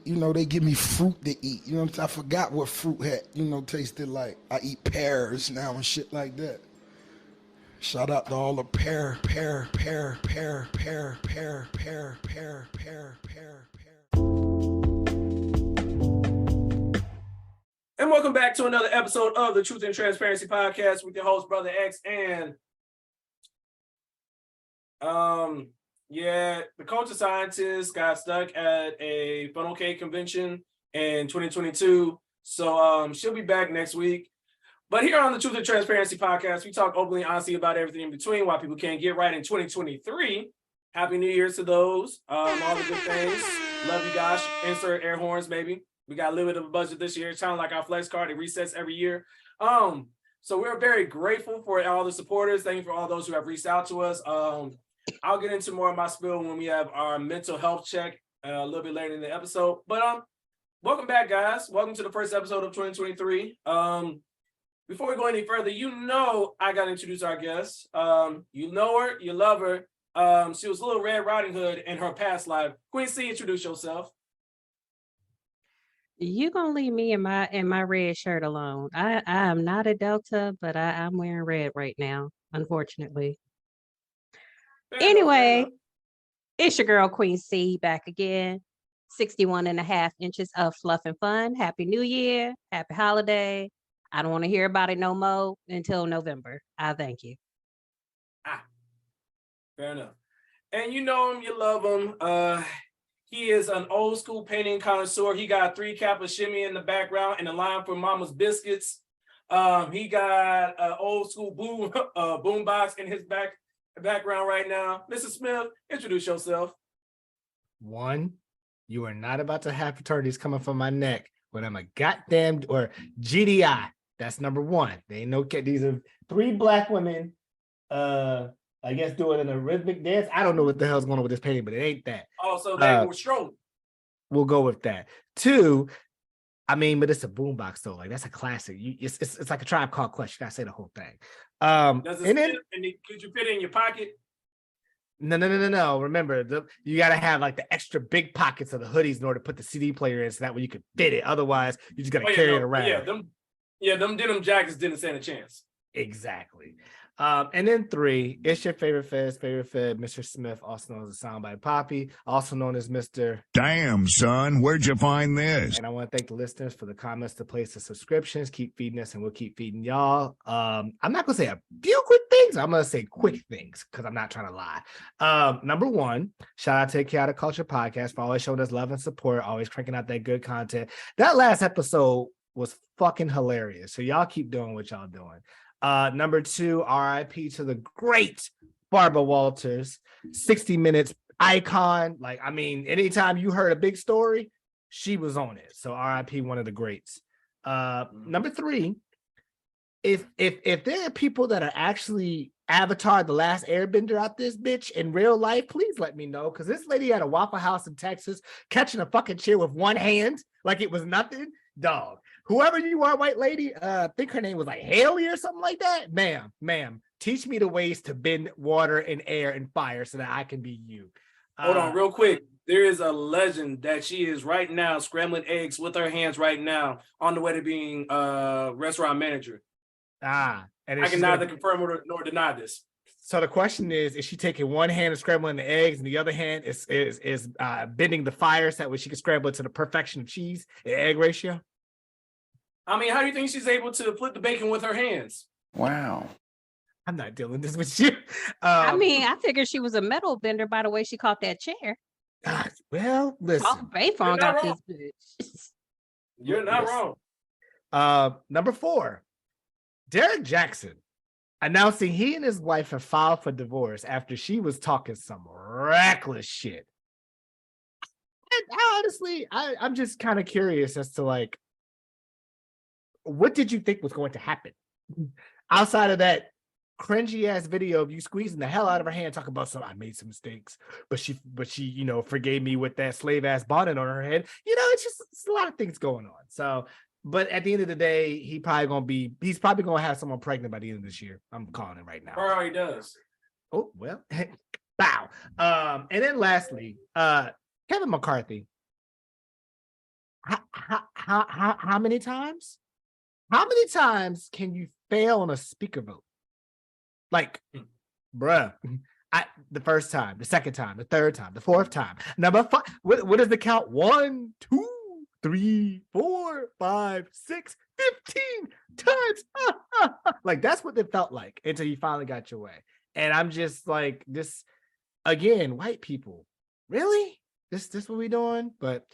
they give me fruit to eat. You know what I'm saying? I forgot what fruit had, tasted like. I eat pears now and shit like that. Shout out to all the pear. And welcome back to another episode of the Truth and Transparency Podcast with your host, Brother X. And the culture scientist got stuck at a funnel cake convention in 2022. So she'll be back next week. But here on the Truth and Transparency Podcast, we talk openly and honestly about everything in between, why people can't get right in 2023. Happy New Year's to those. All the good things. Love you guys. Insert air horns, maybe. We got a little bit of a budget this year. It's kind of like our flex card. It resets every year. So we're very grateful for all the supporters. Thank you for all those who have reached out to us. I'll get into more of my spiel when we have our mental health check a little bit later in the episode. But welcome back, guys. Welcome to the first episode of 2023. Before we go any further, I got to introduce our guest. You know her, you love her. She was Little Red Riding Hood in her past life. Queen C, introduce yourself. You gonna leave me in my red shirt alone. I am not a Delta, but I'm wearing red right now, unfortunately. Anyway, it's your girl Queen C back again. 61.5 inches of fluff and fun. Happy New Year. Happy holiday. I don't want to hear about it no more until November. I thank you. Fair enough. And you know him, you love him. He is an old school painting connoisseur. He got 3 Kappa shimmy in the background and a line for Mama's Biscuits. He got an old school boom box in his background right now. Mr. Smith, introduce yourself. One, you are not about to have fraternities coming from my neck when I'm a goddamn or GDI. That's number one. They ain't no these are 3 black women. I guess doing an rhythmic dance. I don't know what the hell's going on with this painting, but it ain't that. Oh, so they were strolling. We'll go with that. 2, but it's a boombox though. Like that's a classic. It's like a Tribe Called Quest. You gotta say the whole thing. Does it could you fit it in your pocket? No. Remember, you gotta have like the extra big pockets of the hoodies in order to put the CD player in, so that way you can fit it. Otherwise, you just gotta carry it around. Them denim jackets didn't stand a chance. Exactly. And then 3, it's your favorite Fed, Mr. Smith, also known as the Soundbite Poppy, also known as Mr. Damn, son, where'd you find this? And I want to thank the listeners for the comments, the place, the subscriptions. Keep feeding us, and we'll keep feeding y'all. I'm not gonna say a few quick things. I'm gonna say quick things because I'm not trying to lie. Number 1, shout out to the Chaotic Culture Podcast for always showing us love and support, always cranking out that good content. That last episode was fucking hilarious. So y'all keep doing what y'all doing. Number 2, RIP to the great Barbara Walters, 60 Minutes icon. Like, anytime you heard a big story, she was on it. So RIP, one of the greats. Number 3, if there are people that are actually Avatar, the Last Airbender out this bitch in real life, please let me know. Because this lady at a Waffle House in Texas catching a fucking chair with one hand like it was nothing. Dog. Whoever you are, white lady, I think her name was like Haley or something like that. Ma'am, teach me the ways to bend water and air and fire so that I can be you. Hold on real quick. There is a legend that she is right now scrambling eggs with her hands right now on the way to being a restaurant manager. And I can neither confirm nor deny this. So the question is she taking one hand and scrambling the eggs and the other hand is bending the fire so that way she can scramble it to the perfection of cheese and egg ratio? How do you think she's able to flip the bacon with her hands? Wow. I'm not dealing this with you. I figured she was a metal bender by the way she caught that chair. Well, listen. Oh, Bayfront got this bitch. You're not wrong. Number 4, Derek Jackson announcing he and his wife have filed for divorce after she was talking some reckless shit. And honestly, I'm just kind of curious as to like, what did you think was going to happen outside of that cringy ass video of you squeezing the hell out of her hand, talking about I made some mistakes, but she forgave me with that slave ass bonnet on her head. It's a lot of things going on. So, but at the end of the day, he's probably gonna have someone pregnant by the end of this year. I'm calling it right now. Or he does. Oh well, bow. And then lastly, Kevin McCarthy. how many times? How many times can you fail on a speaker vote? Like, bruh, the first time, the second time, the third time, the fourth time. Number 5. What is the count? 1, 2, 3, 4, 5, 6, 15 times. Like, that's what it felt like until you finally got your way. And I'm just like, this again, white people, really? This what we doing? But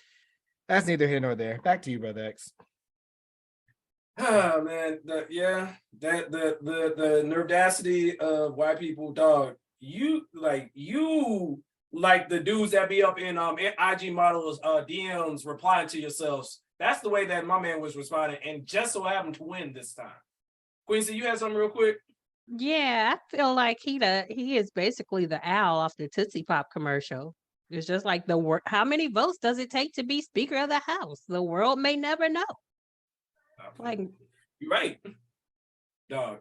that's neither here nor there. Back to you, Brother X. Oh man, the nerdacity of white people, dog. You like the dudes that be up in IG models DMs replying to yourselves. That's the way that my man was responding, and just so happened to win this time. Quincy, you had something real quick? Yeah, I feel like he is basically the owl off the Tootsie Pop commercial. It's just like how many votes does it take to be Speaker of the House? The world may never know. Like, you're right, dog.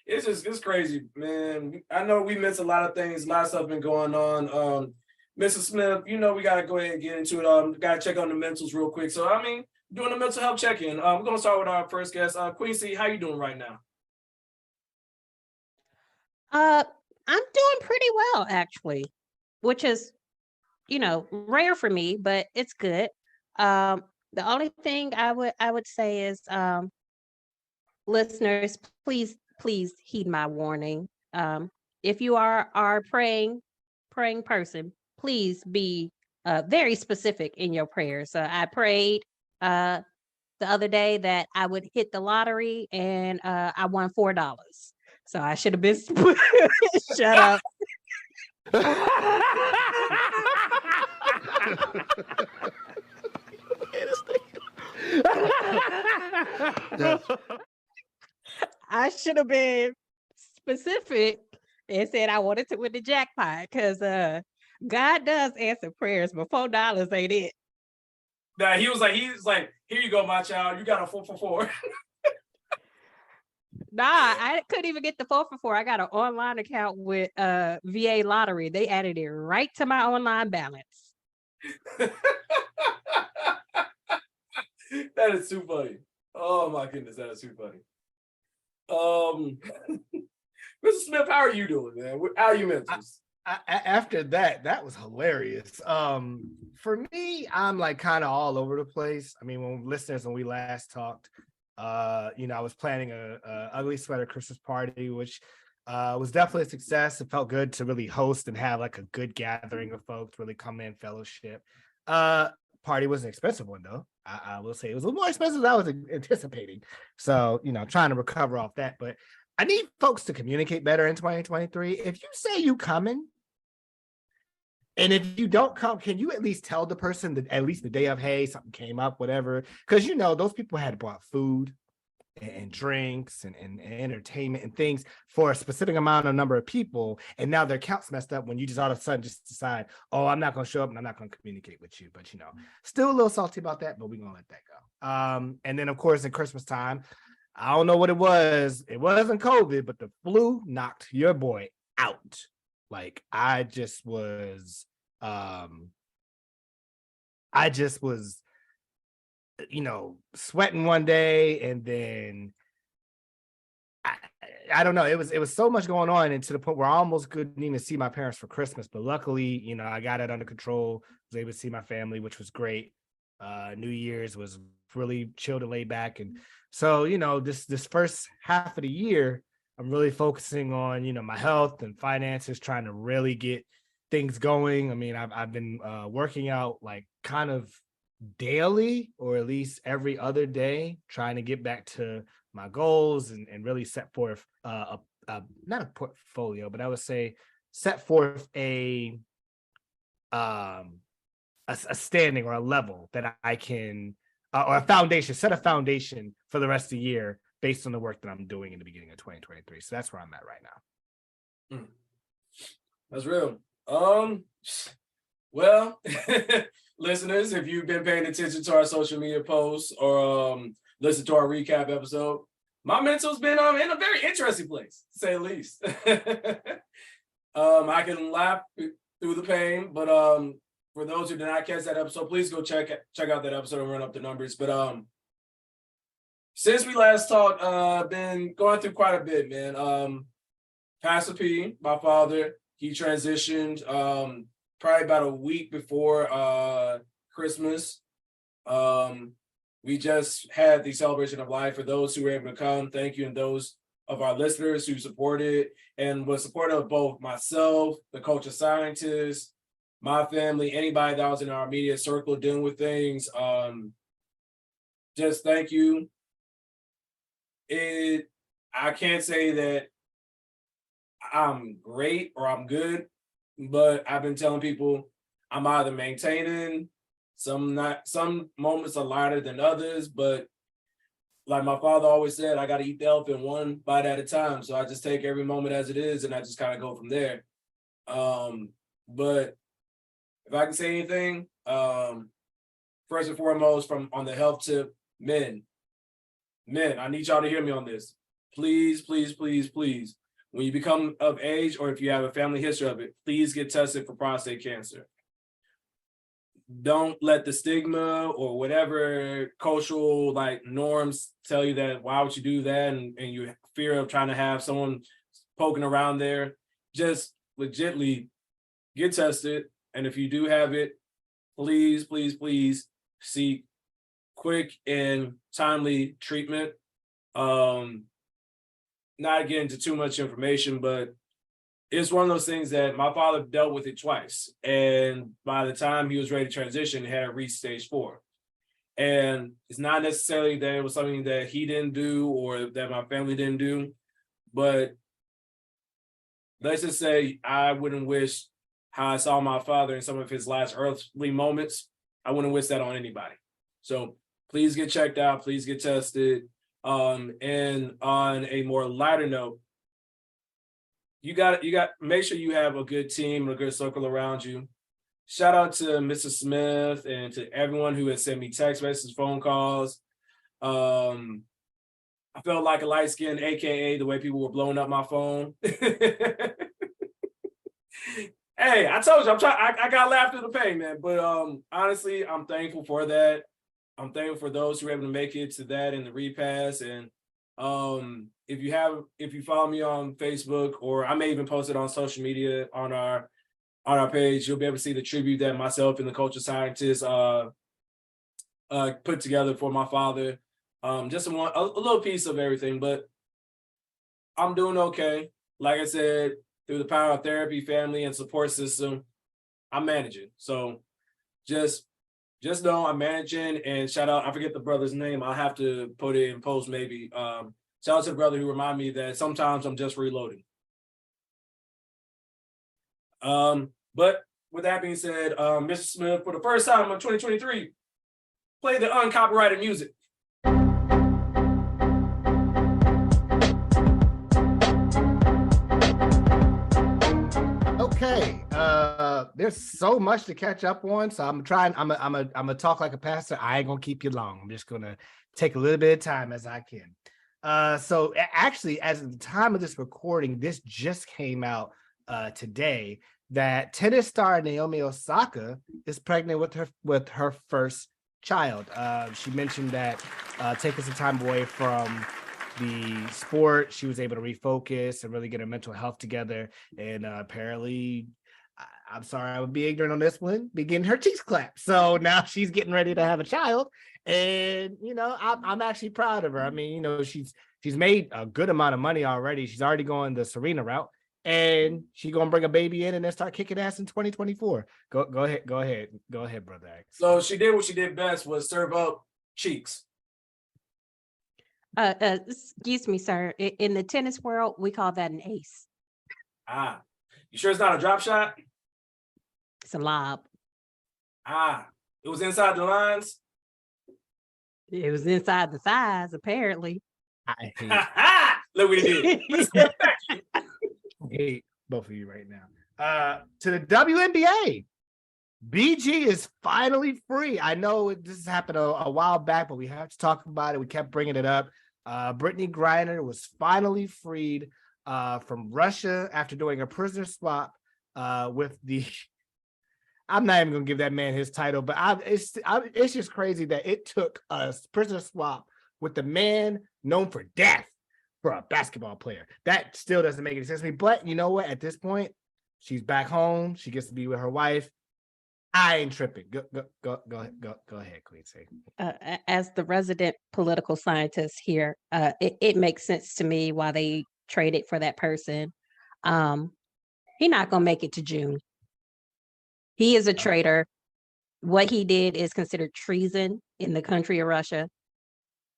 It's crazy, man. I know we missed a lot of things. A lot of stuff been going on. Mrs. Smith, we gotta go ahead and get into it. Gotta check on the mentals real quick. So doing a mental health check-in. We're gonna start with our first guest, Quincy. How you doing right now? I'm doing pretty well actually, which is, rare for me, but it's good. The only thing I would say is, listeners, please heed my warning. If you are a praying person, please be very specific in your prayers. I prayed the other day that I would hit the lottery, and I won $4. So I should have been shut up. I should have been specific and said I wanted to win the jackpot, because God does answer prayers, but $4 ain't it. Nah, he's like, here you go, my child. You got a 4 for 4. Nah, I couldn't even get the 4 for 4. I got an online account with VA Lottery. They added it right to my online balance. That is too funny. Oh my goodness, that is too funny. Mr. Smith, how are you doing, man? How are you mentals? After that was hilarious. For me, I'm like kind of all over the place. I mean, when we last talked, I was planning a ugly sweater Christmas party, which was definitely a success. It felt good to really host and have like a good gathering of folks, really come in, fellowship. Party was an expensive one though. I will say it was a little more expensive than I was anticipating. So, trying to recover off that. But I need folks to communicate better in 2023. If you say you coming, and if you don't come, can you at least tell the person that at least the day of, hey, something came up, whatever? Because those people had bought food and drinks and entertainment and things for a specific number of people, and now their account's messed up when you just all of a sudden just decide, oh, I'm not going to show up and I'm not going to communicate with you. But still a little salty about that, but we're going to let that go. And then of course in Christmas time, I don't know what it was. It wasn't COVID, but the flu knocked your boy out. Like I just was sweating one day, and then I don't know. It was so much going on, and to the point where I almost couldn't even see my parents for Christmas. But luckily, I got it under control. Was able to see my family, which was great. New Year's was really chilled and laid back, and so this first half of the year, I'm really focusing on my health and finances, trying to really get things going. I mean, I've been working out like kind of daily, or at least every other day, trying to get back to my goals and really set forth not a portfolio, but I would say set forth a standing or a level that I can or set a foundation for the rest of the year based on the work that I'm doing in the beginning of 2023. So that's where I'm at right now. That's real. Well, listeners, if you've been paying attention to our social media posts or listen to our recap episode, my mental's been in a very interesting place, to say the least. I can laugh through the pain, but for those who did not catch that episode, please go check out that episode and run up the numbers. But since we last talked, been going through quite a bit, man. Pastor P, my father, he transitioned probably about a week before Christmas. We just had the celebration of life. For those who were able to come, thank you. And those of our listeners who supported and was supportive of both myself, the culture scientist, my family, anybody that was in our immediate circle dealing with things. Just thank you. I can't say that I'm great or I'm good, but I've been telling people I'm either maintaining, some moments are lighter than others, but like my father always said, I got to eat the elephant one bite at a time. So I just take every moment as it is and I just kind of go from there. But if I can say anything, first and foremost, from on the health tip, men, I need y'all to hear me on this. Please, please, please, please. When you become of age or if you have a family history of it, please get tested for prostate cancer. Don't let the stigma or whatever cultural like norms tell you that why would you do that and you fear of trying to have someone poking around there. Just legitly get tested. And if you do have it, please, please, please seek quick and timely treatment. Not get into too much information, but it's one of those things that my father dealt with it twice. And by the time he was ready to transition, he had reached stage 4. And it's not necessarily that it was something that he didn't do or that my family didn't do, but let's just say I wouldn't wish how I saw my father in some of his last earthly moments. I wouldn't wish that on anybody. So please get checked out, please get tested. And on a more lighter note, you got make sure you have a good team, a good circle around you. Shout out to Mrs. Smith and to everyone who has sent me text messages, phone calls. I felt like a light skin, aka the way people were blowing up my phone. Hey, I told you I got laughed through the pain, man. But honestly, I'm thankful for that. I'm thankful for those who were able to make it to that in the repass. And if you follow me on Facebook, or I may even post it on social media on our page, you'll be able to see the tribute that myself and the culture scientist put together for my father. Just a little piece of everything, but I'm doing okay. Like I said, through the power of therapy, family, and support system, I'm managing. So just know I'm managing. And shout out, I forget the brother's name. I'll have to put it in post maybe. Shout out to the brother who reminded me that sometimes I'm just reloading. But with that being said, Mr. Smith, for the first time in 2023, play the uncopyrighted music. Okay, there's so much to catch up on, so I'm gonna talk like a pastor. I ain't gonna keep you long. I'm just gonna take a little bit of time as I can. So actually, as of the time of this recording, this just came out today that tennis star Naomi Osaka is pregnant with her first child. She mentioned that taking some time away from the sport, she was able to refocus and really get her mental health together. And apparently, I'm sorry, I would be ignorant on this one, be getting her cheeks clapped. So now she's getting ready to have a child. And, I'm actually proud of her. I mean, she's made a good amount of money already. She's already going the Serena route. And she's gonna bring a baby in and then start kicking ass in 2024. Go ahead, brother X. So she did what she did best, was serve up cheeks. Excuse me, sir. In the tennis world, we call that an ace. You sure it's not a drop shot? It's a lob. It was inside the lines. It was inside the thighs, apparently. I hate, Look what he did. I hate both of you right now. To the WNBA, BG is finally free. I know this happened a while back, but we have to talk about it. We kept bringing it up. Brittany Griner was finally freed from Russia after doing a prisoner swap with the I'm not even gonna give that man his title, but it's just crazy that it took a prisoner swap with the man known for death for a basketball player. That still doesn't make any sense to me. But you know what? At this point, she's back home. She gets to be with her wife. I ain't tripping. Go ahead, Queen C. As the resident political scientist here, it makes sense to me why they traded for that person. He's not gonna make it to June. He is a traitor. What he did is considered treason in the country of Russia.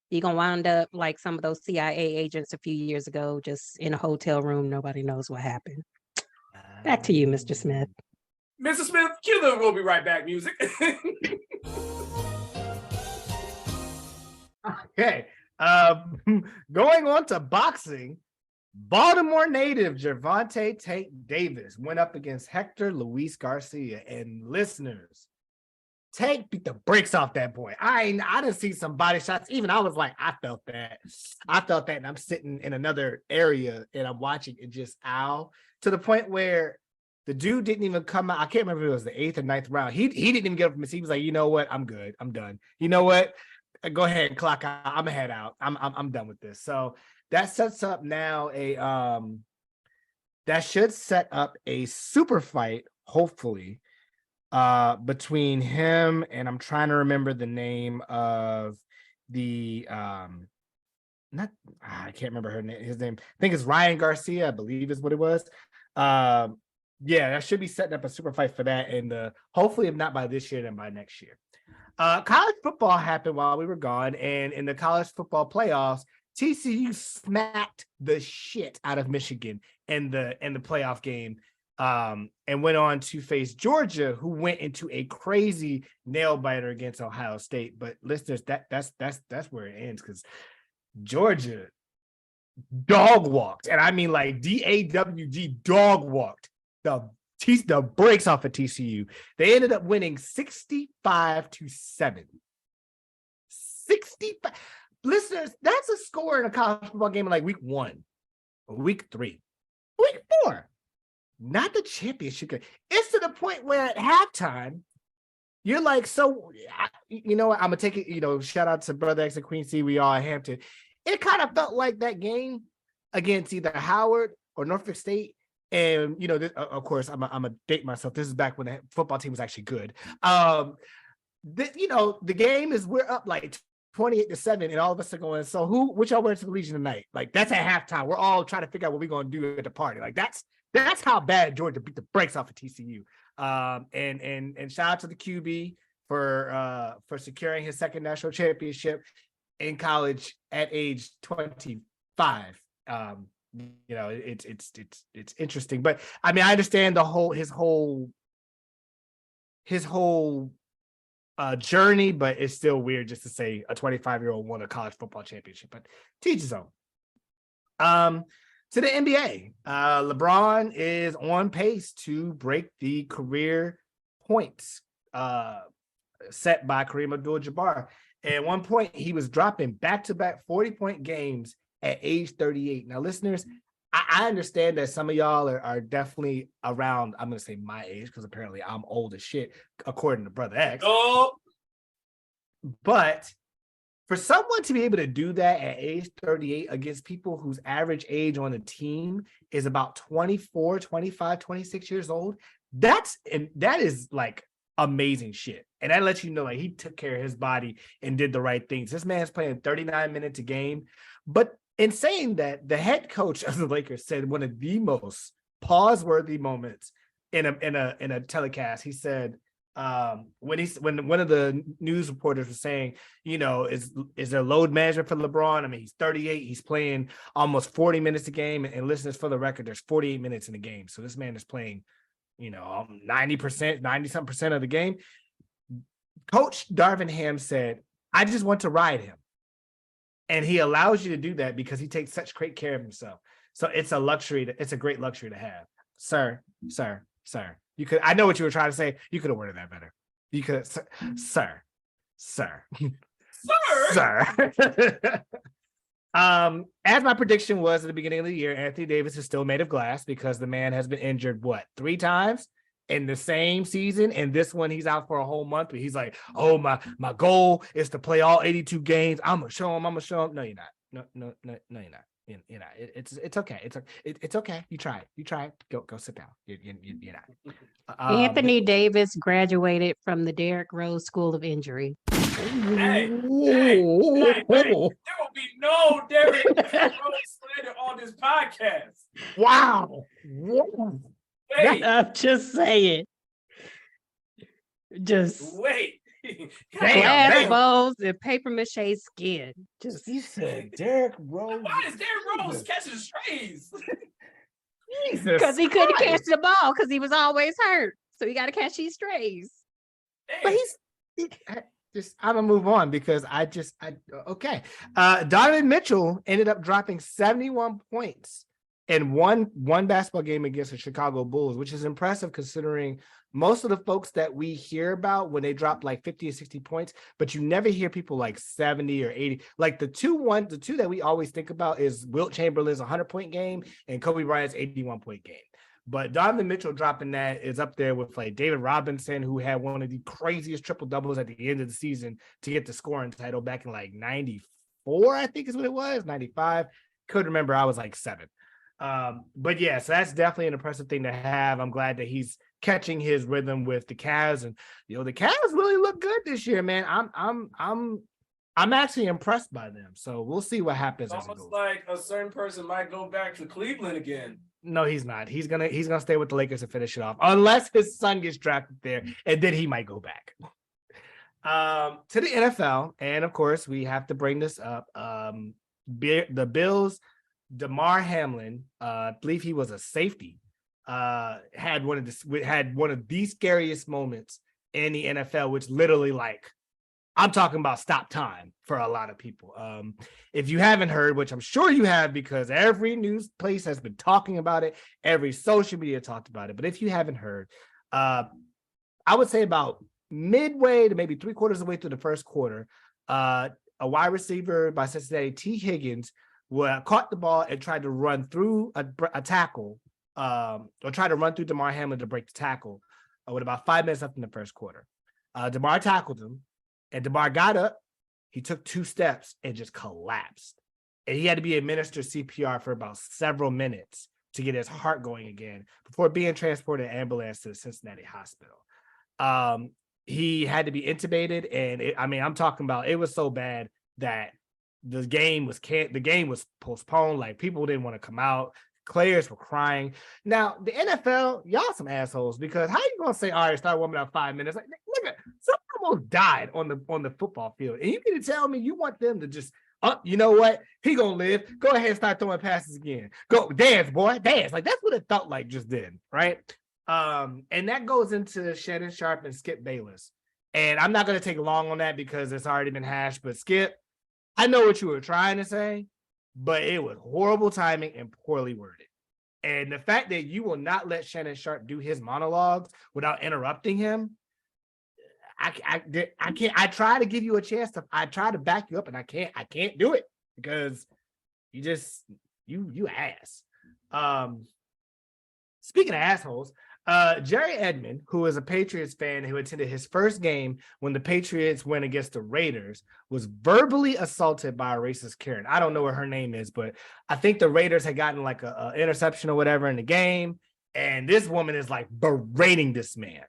He gonna wind up like some of those CIA agents a few years ago, just in a hotel room. Nobody knows what happened. Back to you, Mr. Smith. Mr. Smith, cue the "We'll Be Right Back" music. Okay. Going on to boxing, Baltimore native Gervonta Tate Davis went up against Hector Luis Garcia. And listeners, Tate beat the brakes off that boy. I didn't see some body shots. Even I was like, I felt that. And I'm sitting in another area and I'm watching it just to the point where the dude didn't even come out. I can't remember if it was the 8th or 9th round. He didn't even get up from his seat. He was like, you know what? I'm good. I'm done. You know what? Go ahead and clock out. I'm gonna head out. I'm done with this. So that sets up now that should set up a super fight, hopefully, between him and I'm trying to remember the name of the I can't remember his name. I think it's Ryan Garcia, I believe is what it was. Yeah, that should be setting up a super fight for that, and hopefully, if not by this year, then by next year. College football happened while we were gone, and in the college football playoffs, TCU smacked the shit out of Michigan in the playoff game, and went on to face Georgia, who went into a crazy nail biter against Ohio State. But listeners, that's where it ends, because Georgia dog walked, and I mean like DAWG dog walked the brakes off of TCU. They ended up winning 65-7. 65. Listeners, that's a score in a college football game in like week 1, or week 3, week 4. Not the championship game. It's to the point where at halftime, you're like, so, you know what? I'm going to take it, shout out to Brother X and Queen C. We all at Hampton. It kind of felt like that game against either Howard or Norfolk State. And, of course, I'm going to date myself. This is back when the football team was actually good. The game is, we're up like 28-7, and all of us are going, so which y'all wearing to the Legion tonight? Like, that's at halftime. We're all trying to figure out what we're going to do at the party. Like, that's how bad Georgia beat the brakes off of TCU. And shout out to the QB for securing his second national championship in college at age 25. It's interesting, but I mean, I understand his whole journey, but it's still weird just to say a 25-year-old won a college football championship. But teach his own. To the NBA, LeBron is on pace to break the career points set by Kareem Abdul-Jabbar. At one point, he was dropping back-to-back 40-point games at age 38. Now, listeners, I understand that some of y'all are definitely around, I'm going to say my age, because apparently I'm old as shit, according to Brother X. Oh. But for someone to be able to do that at age 38 against people whose average age on the team is about 24, 25, 26 years old, that is like amazing shit. And that lets you know, like, he took care of his body and did the right things. This man's playing 39 minutes a game. But in saying that, the head coach of the Lakers said one of the most pause-worthy moments in a telecast. He said, when one of the news reporters was saying, is there load management for LeBron? I mean, he's 38, he's playing almost 40 minutes a game, and listeners, for the record, there's 48 minutes in the game. So this man is playing, 90% of the game. Coach Darvin Ham said, I just want to ride him. And he allows you to do that because he takes such great care of himself. So it's a luxury. It's a great luxury to have. Sir. You could, I know what you were trying to say. You could have worded that better. You could, sir. As my prediction was at the beginning of the year, Anthony Davis is still made of glass because the man has been injured, 3 times? in the same season, and this one he's out for a whole month, but he's like, oh, my goal is to play all 82 games. I'm gonna show him. No, you're not. No, you're not. You're not. It's okay. It's okay. You try it. Go sit down. You're not. Anthony Davis graduated from the Derrick Rose School of Injury. Hey, there will be no Derrick Rose slander on this podcast. Wow. Wait, I'm just saying. Just wait. glass bowls and paper mache skin. Just He said Derrick Rose. Why is Derrick Rose catching strays? Jesus. because he couldn't Christ. catch the ball because he was always hurt. So he got to catch these strays. But I'm gonna move on because okay. Donovan Mitchell ended up dropping 71 points in one basketball game against the Chicago Bulls, which is impressive considering most of the folks that we hear about when they drop like 50 or 60 points, but you never hear people like 70 or 80. Like the two that we always think about is Wilt Chamberlain's 100-point game and Kobe Bryant's 81-point game. But Donovan Mitchell dropping that is up there with like David Robinson, who had one of the craziest triple doubles at the end of the season to get the scoring title back in like 94, I think is what it was, 95. Couldn't remember. I was like 7. But yeah, so that's definitely an impressive thing to have. I'm glad that he's catching his rhythm with the Cavs, and the Cavs really look good this year, man. I'm actually impressed by them. So we'll see what happens. It's almost like a certain person might go back to Cleveland again. No, he's not. He's gonna stay with the Lakers and finish it off, unless his son gets drafted there, and then he might go back. To the NFL, and of course we have to bring this up. The Bills, DeMar Hamlin, I believe he was a safety, had one of the scariest moments in the NFL, which literally, like, I'm talking about stop time for a lot of people. If you haven't heard, which I'm sure you have because every news place has been talking about it, every social media talked about it. But if you haven't heard, I would say about midway to maybe 3/4 of the way through the first quarter, a wide receiver by Cincinnati, T. Higgins, caught the ball and tried to run through a tackle, or tried to run through DeMar Hamlin to break the tackle with about 5 minutes left in the first quarter. DeMar tackled him. And DeMar got up, he took 2 steps and just collapsed. And he had to be administered CPR for about several minutes to get his heart going again before being transported in an ambulance to the Cincinnati hospital. He had to be intubated, and I'm talking about, it was so bad that the game was postponed. Like, people didn't want to come out. Players were crying. Now, the NFL, y'all some assholes, because how you gonna say, all right, start warming up 5 minutes? Like, nigga, someone almost died on the football field, and you gonna tell me you want them to just, you know what? He gonna live. Go ahead and start throwing passes again. Go dance, boy, dance. Like, that's what it felt like just then, right? And that goes into Shannon Sharpe and Skip Bayless. And I'm not gonna take long on that because it's already been hashed. But Skip, I know what you were trying to say, but it was horrible timing and poorly worded. And the fact that you will not let Shannon Sharpe do his monologues without interrupting him, I can't. I try to give you a chance I try to back you up, and I can't do it because you ass. Speaking of assholes, Jerry Edmond, who is a Patriots fan who attended his first game when the Patriots went against the Raiders, was verbally assaulted by a racist Karen. I don't know what her name is, but I think the Raiders had gotten like a interception or whatever in the game, and this woman is like berating this man.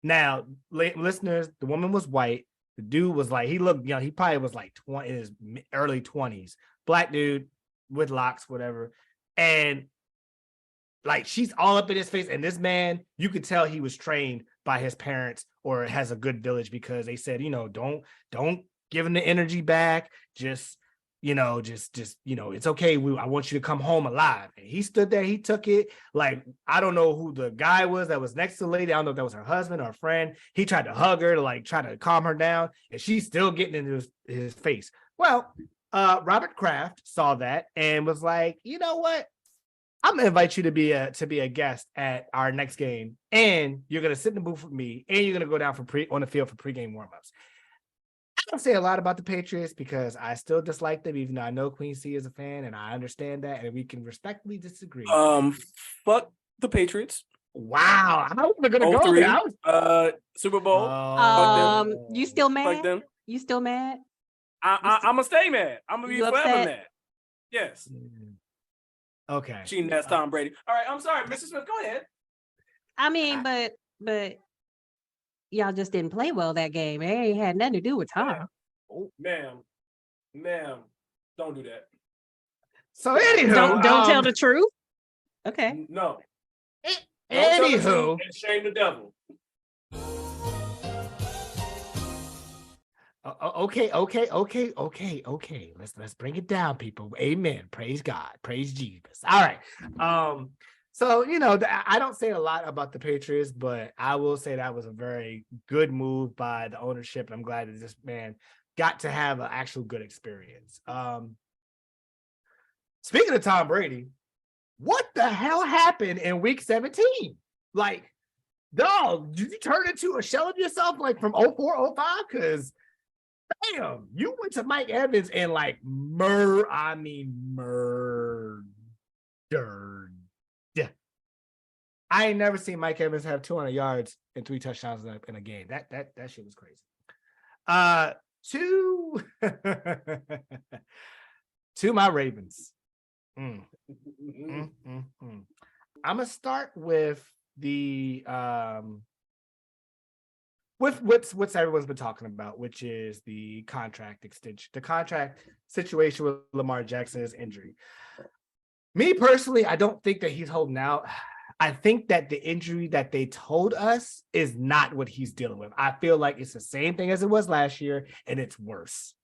Now, listeners, the woman was white. The dude was like, he looked young. He probably was like 20, in his early 20s. Black dude with locks, whatever. And like, she's all up in his face. And this man, you could tell he was trained by his parents or has a good village, because they said, don't give him the energy back. Just, it's okay. I want you to come home alive. And he stood there. He took it. Like, I don't know who the guy was that was next to the lady. I don't know if that was her husband or a friend. He tried to hug her to like try to calm her down, and she's still getting into his face. Well, Robert Kraft saw that and was like, you know what? I'm gonna invite you to be a guest at our next game, and you're gonna sit in the booth with me, and you're gonna go down on the field for pregame warmups. I don't say a lot about the Patriots because I still dislike them, even though I know Queen C is a fan, and I understand that, and we can respectfully disagree. Fuck the Patriots. Wow, I was gonna go 03, there. Super Bowl. You still Fuck mad? them. You still mad? I'm gonna stay mad. I'm gonna be You forever upset? mad. Yes. Okay. Cheating ass Tom Brady. All right, I'm sorry, Mr. Smith. Go ahead. I mean, but y'all just didn't play well that game. It ain't had nothing to do with Tom. Ma'am, don't do that. So anywho, Don't tell the truth. Okay. No. Don't tell the anywho, truth and shame the devil. Okay. Let's bring it down, people. Amen. Praise God. Praise Jesus. All right. So I don't say a lot about the Patriots, but I will say that was a very good move by the ownership. And I'm glad that this man got to have an actual good experience. Speaking of Tom Brady, what the hell happened in week 17? Like, dog, did you turn into a shell of yourself like from 04, 05? Because damn, you went to Mike Evans and like murdered. I ain't never seen Mike Evans have 200 yards and 3 touchdowns in a game. That shit was crazy. To my Ravens. I'm gonna start with the with what's everyone's been talking about, which is the contract extension, the contract situation with Lamar Jackson's injury. Me personally, I don't think that he's holding out. I think that the injury that they told us is not what he's dealing with. I feel like it's the same thing as it was last year, and it's worse.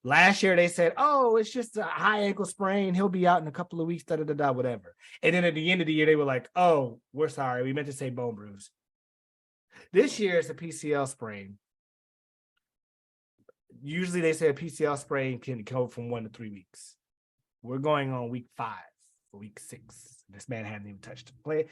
Last year, they said, oh, it's just a high ankle sprain. He'll be out in a couple of weeks, whatever. And then at the end of the year, they were like, oh, we're sorry. We meant to say bone bruise. This year, it's a PCL sprain. Usually, they say a PCL sprain can go from 1 to 3 weeks. We're going on week 5 or week 6. This man hadn't even touched the play,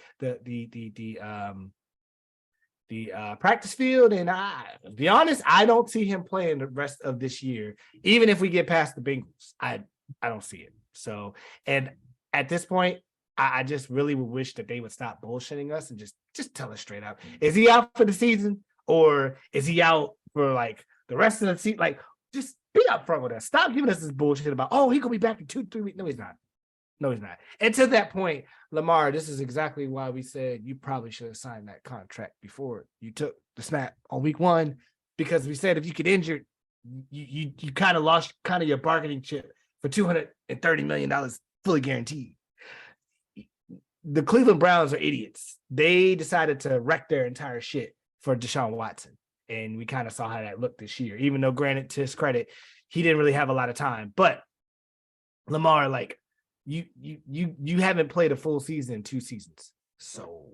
the practice field, and to be honest, I don't see him playing the rest of this year. Even if we get past the Bengals, I don't see it. So, and at this point, I just really would wish that they would stop bullshitting us and just tell us straight out: is he out for the season, or is he out for like the rest of the season? Like, just be upfront with us. Stop giving us this bullshit about, oh, he gonna be back in 2-3 weeks. No, he's not. No, he's not. And to that point, Lamar, this is exactly why we said you probably should have signed that contract before you took the snap on week 1, because we said if you get injured, you kind of lost kind of your bargaining chip for $230 million fully guaranteed. The Cleveland Browns are idiots. They decided to wreck their entire shit for Deshaun Watson. And we kind of saw how that looked this year, even though, granted, to his credit, he didn't really have a lot of time. But Lamar, like, you haven't played a full season in 2 seasons, so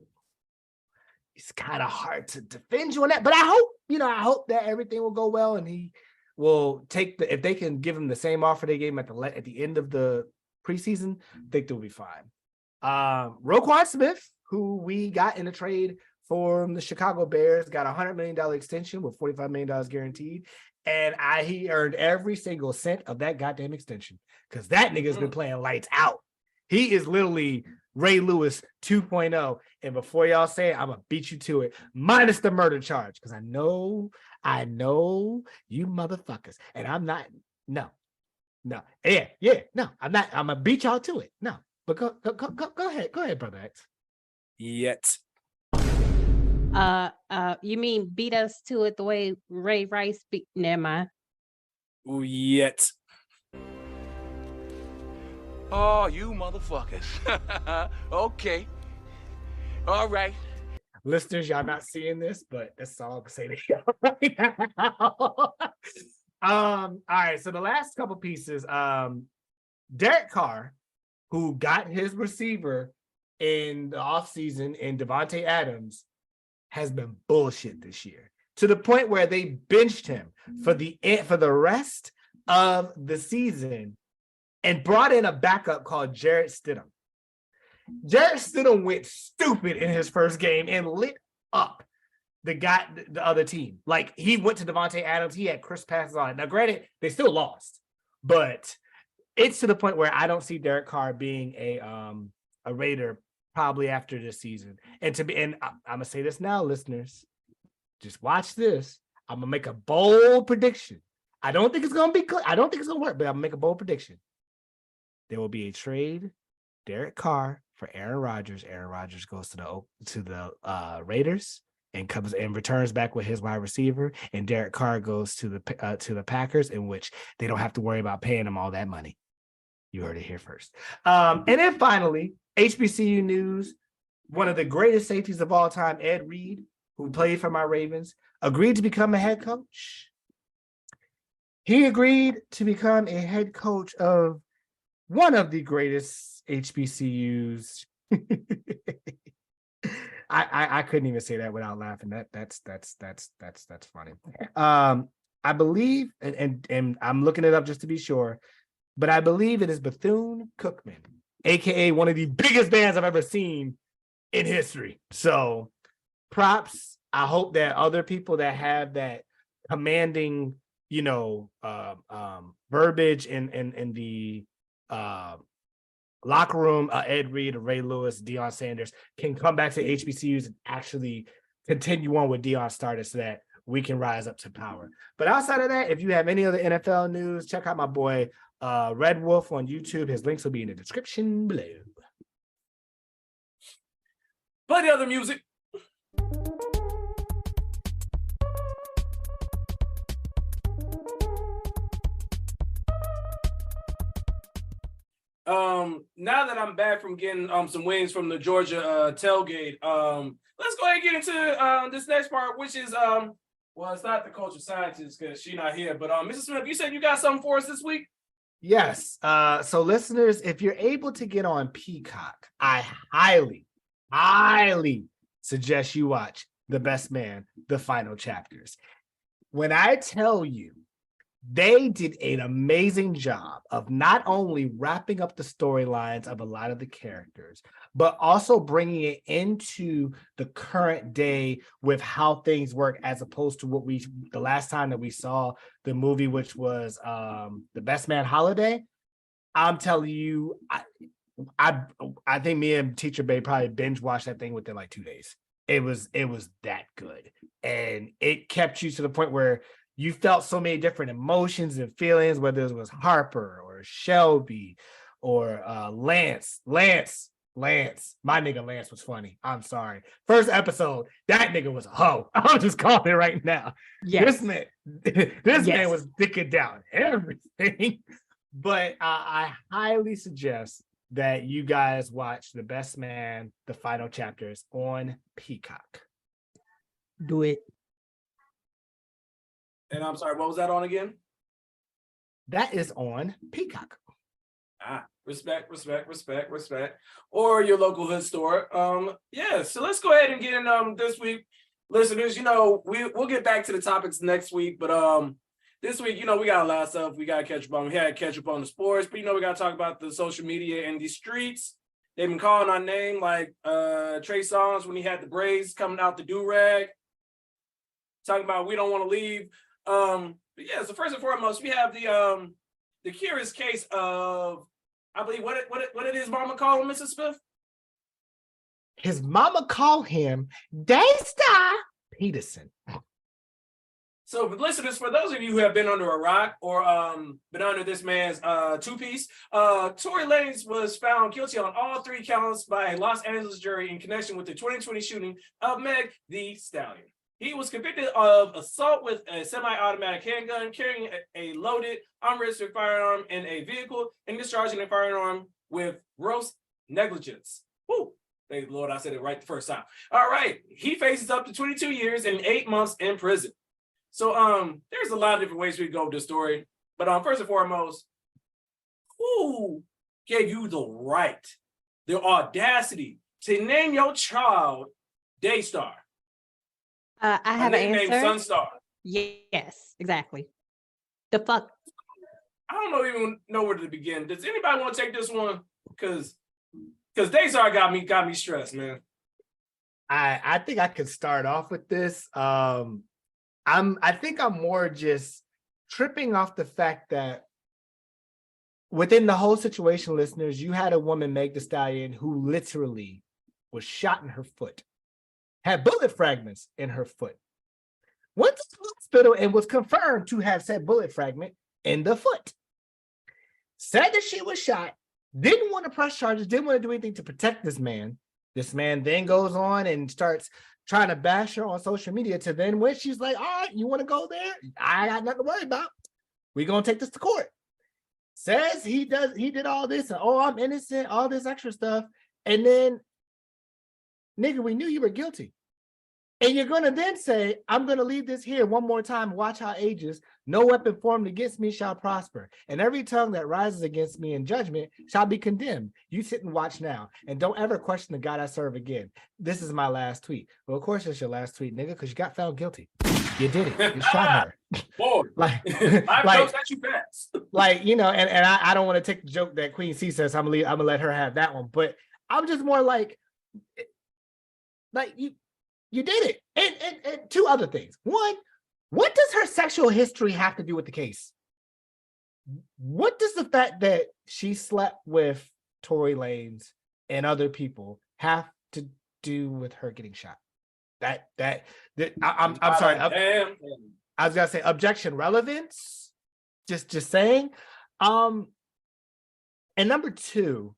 it's kind of hard to defend you on that. But I hope that everything will go well, and he will take if they can give him the same offer they gave him at the end of the preseason, I think they'll be fine. Roquan Smith, who we got in a trade from the Chicago Bears, got a $100 million extension with $45 million guaranteed. And he earned every single cent of that goddamn extension, because that nigga's been playing lights out. He is literally Ray Lewis 2.0. And before y'all say it, I'm going to beat you to it, minus the murder charge, because I know you motherfuckers. And I'm not, no. No, I'm not, I'm going to beat y'all to it. No, but go ahead, Brother X. Yet. You mean beat us to it the way Ray Rice beat? Never mind. Ooh, yet. Oh, you motherfuckers. Okay. All right. Listeners, y'all not seeing this, but that's all I'm saying to y'all right now. All right, so the last couple pieces, Derek Carr, who got his receiver in the offseason in Devontae Adams, has been bullshit this year, to the point where they benched him for the rest of the season and brought in a backup called Jarrett Stidham. Jarrett Stidham went stupid in his first game and lit up the other team. Like, he went to Devontae Adams, he had crisp passes on it. Now, granted, they still lost, but it's to the point where I don't see Derek Carr being a Raider probably after this season. And I'm gonna say this now, listeners. Just watch this. I'm gonna make a bold prediction. I don't think it's gonna be good. I don't think it's gonna work, but I'm gonna make a bold prediction. There will be a trade, Derek Carr for Aaron Rodgers. Aaron Rodgers goes to the Raiders and comes and returns back with his wide receiver, and Derek Carr goes to the Packers, in which they don't have to worry about paying him all that money. You heard it here first. And then finally, HBCU news. One of the greatest safeties of all time, Ed Reed, who played for my Ravens, agreed to become a head coach. He agreed to become a head coach of one of the greatest HBCUs. I couldn't even say that without laughing. That's funny. I believe, and I'm looking it up just to be sure, but I believe it is Bethune-Cookman, aka one of the biggest bands I've ever seen in history. So props. I hope that other people that have that commanding, verbiage in the locker room, Ed Reed, Ray Lewis, Deion Sanders, can come back to HBCUs and actually continue on with Deion started so that we can rise up to power. But outside of that, if you have any other NFL news, check out my boy Red Wolf on YouTube. His links will be in the description below. Play the other music. Now that I'm back from getting some wings from the Georgia tailgate, let's go ahead and get into this next part, which is well, it's not the culture scientist because she's not here, but Mrs. Smith, you said you got something for us this week? Yes. So listeners, if you're able to get on Peacock, I highly suggest you watch The Best Man, The Final Chapters. When I tell you, they did an amazing job of not only wrapping up the storylines of a lot of the characters, but also bringing it into the current day with how things work, as opposed to the last time that we saw the movie, which was The Best Man Holiday. I'm telling you, I think me and Teacher Bay probably binge watched that thing within like 2 days. It was that good, and it kept you to the point where you felt so many different emotions and feelings, whether it was Harper or Shelby or Lance. My nigga Lance was funny. I'm sorry. First episode, that nigga was a hoe. I'm just calling it right now. Yes. This man was dicking down everything. But I highly suggest that you guys watch The Best Man, The Final Chapters on Peacock. Do it. And I'm sorry, what was that on again? That is on Peacock. Respect. Or your local hood store. So let's go ahead and get in this week. Listeners, we'll get back to the topics next week, but this week, we got a lot of stuff we gotta catch up on. We had to catch up on the sports, but we gotta talk about the social media and the streets. They've been calling our name, like Trey Songz when he had the braids coming out the do-rag, talking about we don't want to leave. So first and foremost, we have the curious case of, I believe, what did his mama call him, Mrs. Smith? His mama called him Daystar Peterson. So, listeners, for those of you who have been under a rock or been under this man's two-piece, Tory Lanez was found guilty on all 3 counts by a Los Angeles jury in connection with the 2020 shooting of Meg Thee Stallion. He was convicted of assault with a semi-automatic handgun, carrying a loaded, unregistered firearm in a vehicle, and discharging a firearm with gross negligence. Woo! Thank the Lord, I said it right the first time. All right, he faces up to 22 years and 8 months in prison. So there's a lot of different ways we could go with this story. But first and foremost, who gave you the right, the audacity to name your child Daystar? I have an answer. Sunstar. Yes, exactly. The fuck. I don't even know where to begin. Does anybody want to take this one? Because Daystar got me stressed, man. I think I could start off with this. I think I'm more just tripping off the fact that within the whole situation, listeners, you had a woman, Meg Thee Stallion, who literally was shot in her foot, had bullet fragments in her foot, went to the hospital and was confirmed to have said bullet fragment in the foot. Said that she was shot, didn't want to press charges, didn't want to do anything to protect this man. This man then goes on and starts trying to bash her on social media to then when she's like, all right, you want to go there? I got nothing to worry about. We're going to take this to court. Says he did all this and oh, I'm innocent, all this extra stuff. And then, nigga, we knew you were guilty. And you're going to then say, I'm going to leave this here one more time. Watch how it ages. No weapon formed against me shall prosper. And every tongue that rises against me in judgment shall be condemned. You sit and watch now. And don't ever question the God I serve again. This is my last tweet. Well, of course, it's your last tweet, nigga, because you got found guilty. You did it. You shot her. Boy, like, I jokes that you passed. Like, you know, and I don't want to take the joke that Queen C says. I'm gonna let her have that one. But I'm just more like you did it. And two other things. One, what does her sexual history have to do with the case? What does the fact that she slept with Tory Lanez and other people have to do with her getting shot? I'm sorry. I was gonna say objection relevance. Just saying. And number two,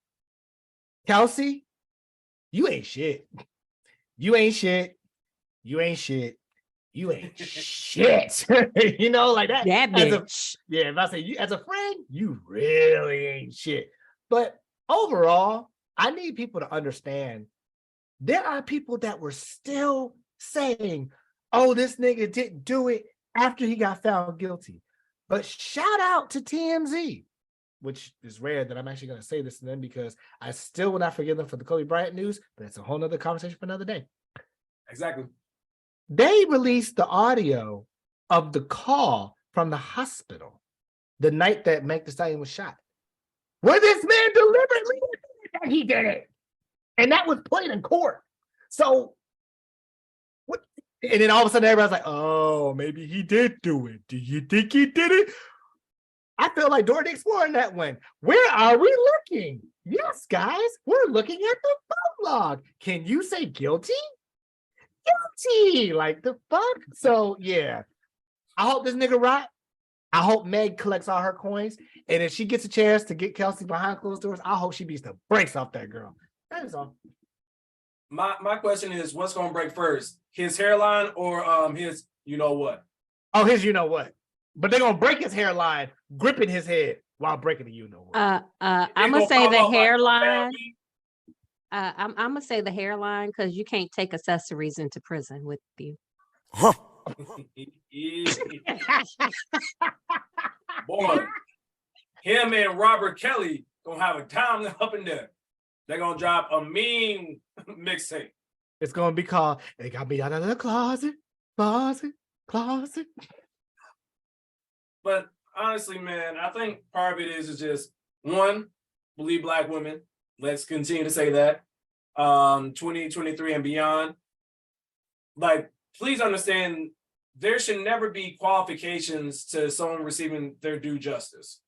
Kelsey, you ain't shit. You ain't shit. You ain't shit. You ain't shit. You know, like that. That bitch. If I say you as a friend, you really ain't shit. But overall, I need people to understand there are people that were still saying, oh, this nigga didn't do it after he got found guilty. But shout out to TMZ, which is rare that I'm actually going to say this to them because I still will not forgive them for the Kobe Bryant news, but it's a whole nother conversation for another day. Exactly. They released the audio of the call from the hospital the night that Meg Thee Stallion was shot, where this man deliberately admitted that he did it. And that was played in court. So, what? And then all of a sudden everybody's like, oh, maybe he did do it. Do you think he did it? I feel like Dora the Explorer in that one. Where are we looking? Yes, guys, we're looking at the phone log. Can you say guilty? Guilty, like the fuck. So yeah, I hope this nigga rot. I hope Meg collects all her coins, and if she gets a chance to get Kelsey behind closed doors, I hope she beats the brakes off that girl. That is all. My question is, what's gonna break first, his hairline or his you know what? Oh, his you know what? But they're gonna break his hairline, gripping his head while breaking the you know what. I'm gonna say the hairline. I'm gonna say the hairline because you can't take accessories into prison with you. Boy, him and Robert Kelly gonna have a time up in there. They're gonna drop a mean mixtape. It's gonna be called "They Got Me Out of the Closet." But honestly, man, I think part of it is just one, believe Black women. Let's continue to say that. 2023 and beyond. Like, please understand, there should never be qualifications to someone receiving their due justice.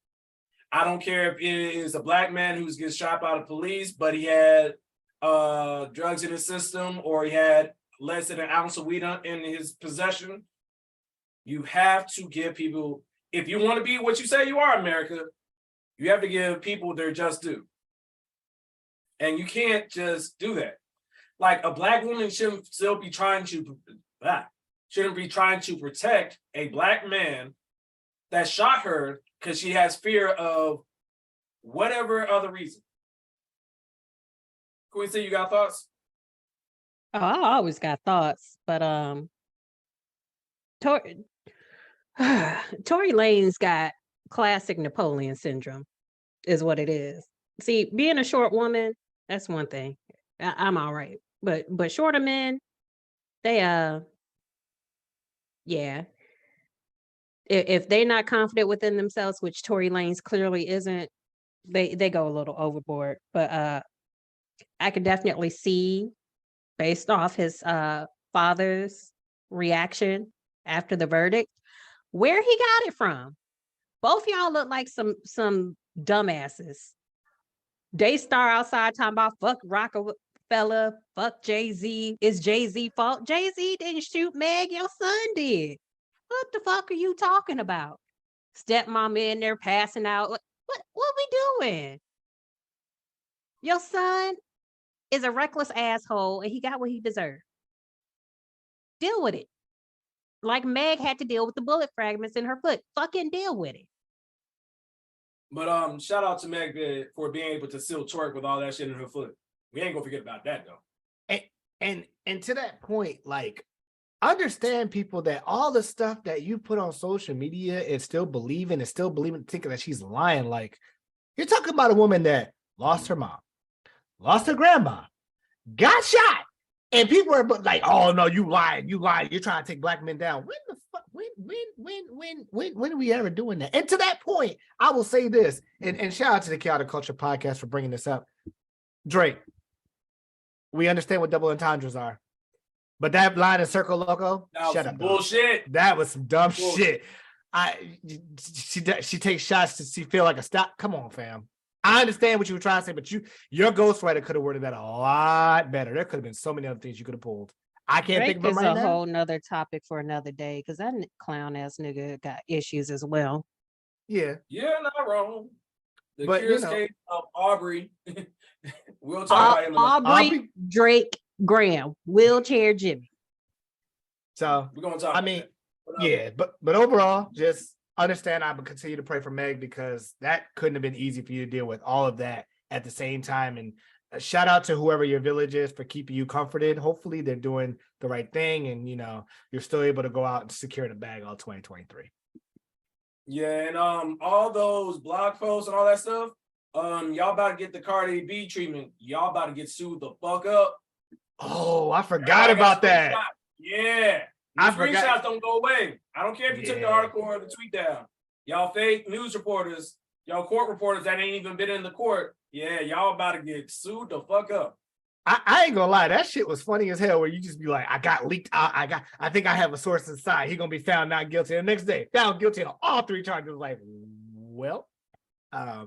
I don't care if it is a Black man who gets shot by the police, but he had drugs in his system, or he had less than an ounce of weed in his possession. You have to give people, if you want to be what you say you are, America, you have to give people their just due. And you can't just do that. Like, a Black woman shouldn't be trying to protect a Black man that shot her because she has fear of whatever other reason. Queen C, you got thoughts? Oh, I always got thoughts, but Tory Lanez got classic Napoleon syndrome, is what it is. See, being a short woman, that's one thing. I'm all right, but shorter men, they yeah. If they're not confident within themselves, which Tory Lanez clearly isn't, they go a little overboard. But I could definitely see, based off his father's reaction after the verdict, where he got it from. Both y'all look like some dumbasses. Daystar outside talking about fuck fella, fuck Jay-Z. It's Jay-Z fault. Jay-Z didn't shoot Meg, your son did. What the fuck are you talking about? Stepmom in there passing out. What we doing? Your son is a reckless asshole and he got what he deserved. Deal with it. Like Meg had to deal with the bullet fragments in her foot. Fucking deal with it. But shout out to Meg for being able to still twerk with all that shit in her foot. We ain't gonna forget about that though. And to that point, like, understand people that all the stuff that you put on social media and still believing, thinking that she's lying. Like, you're talking about a woman that lost her mom, lost her grandma, got shot, and people are like, "Oh no, you lying, you're trying to take black men down." When the fuck? When are we ever doing that? And to that point, I will say this, and shout out to the Chaotic Culture Podcast for bringing this up. Drake, we understand what double entendres are, but that line in Circle Loco, shut up, bullshit. dog. That was some dumb shit. She takes shots to feel like a stop. Come on, fam. I understand what you were trying to say, but your ghostwriter could have worded that a lot better. There could have been so many other things you could have pulled. I can't think of them right now. Drake is a whole nother topic for another day because that clown ass nigga got issues as well. Yeah. You're not wrong. The But, curious you know, case of Aubrey. We'll talk about him. Aubrey, Drake, Graham, wheelchair Jimmy. So We're gonna talk. I mean, yeah, but overall, just understand I would continue to pray for Meg because that couldn't have been easy for you to deal with all of that at the same time. And shout out to whoever your village is for keeping you comforted. Hopefully they're doing the right thing and you're still able to go out and secure the bag all 2023. Yeah, and all those blog posts and all that stuff, y'all about to get the Cardi B treatment. Y'all about to get sued the fuck up. Oh, I forgot about that. Yeah. I Screenshots forgot. don't go away. I don't care if you took the article or the tweet down. Y'all fake news reporters, y'all court reporters that ain't even been in the court. Yeah, y'all about to get sued the fuck up. I ain't gonna lie, that shit was funny as hell where you just be like, I got leaked out. I think I have a source inside. He gonna be found not guilty. The next day, found guilty on all three charges. Like, well, so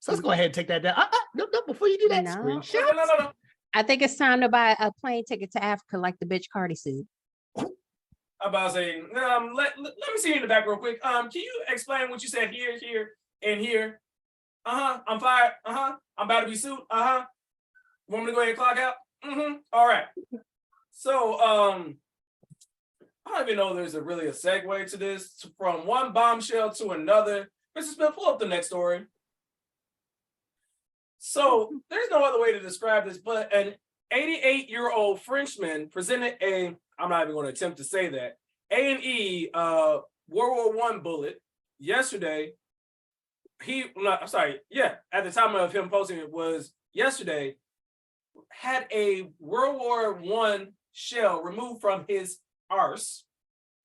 let's go ahead and take that down. No, before you do that, No. screenshot. No. I think it's time to buy a plane ticket to Africa like the bitch Cardi sued. I'm about to say, let me see you in the back real quick. Can you explain what you said here, and here? I'm fired. I'm about to be sued. Want me to go ahead and clock out? All right. So, I don't even know there's really a segue to this. From one bombshell to another. Mr. Smith, pull up the next story. So, there's no other way to describe this, but an 88-year-old Frenchman presented I'm not even going to attempt to say that, A&E World War I bullet yesterday. At the time of him posting it was yesterday, had a World War I shell removed from his arse.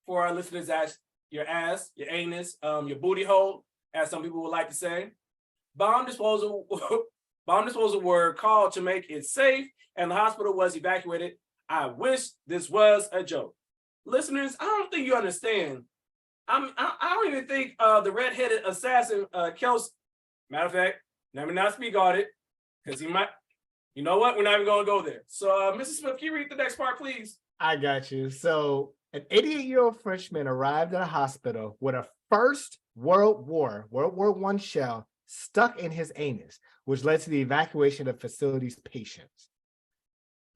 For our listeners, that's your ass, your anus, your booty hole, as some people would like to say. Bomb disposal were called to make it safe, and the hospital was evacuated. I wish this was a joke. Listeners, I don't think you understand. I don't even think the red-headed assassin, Kelsey, matter of fact, let me not speak on it, because he might. You know what? We're not even going to go there. So, Mrs. Smith, can you read the next part, please? I got you. So, an 88-year-old Frenchman arrived at a hospital with a First World War I shell stuck in his anus, which led to the evacuation of facility's patients.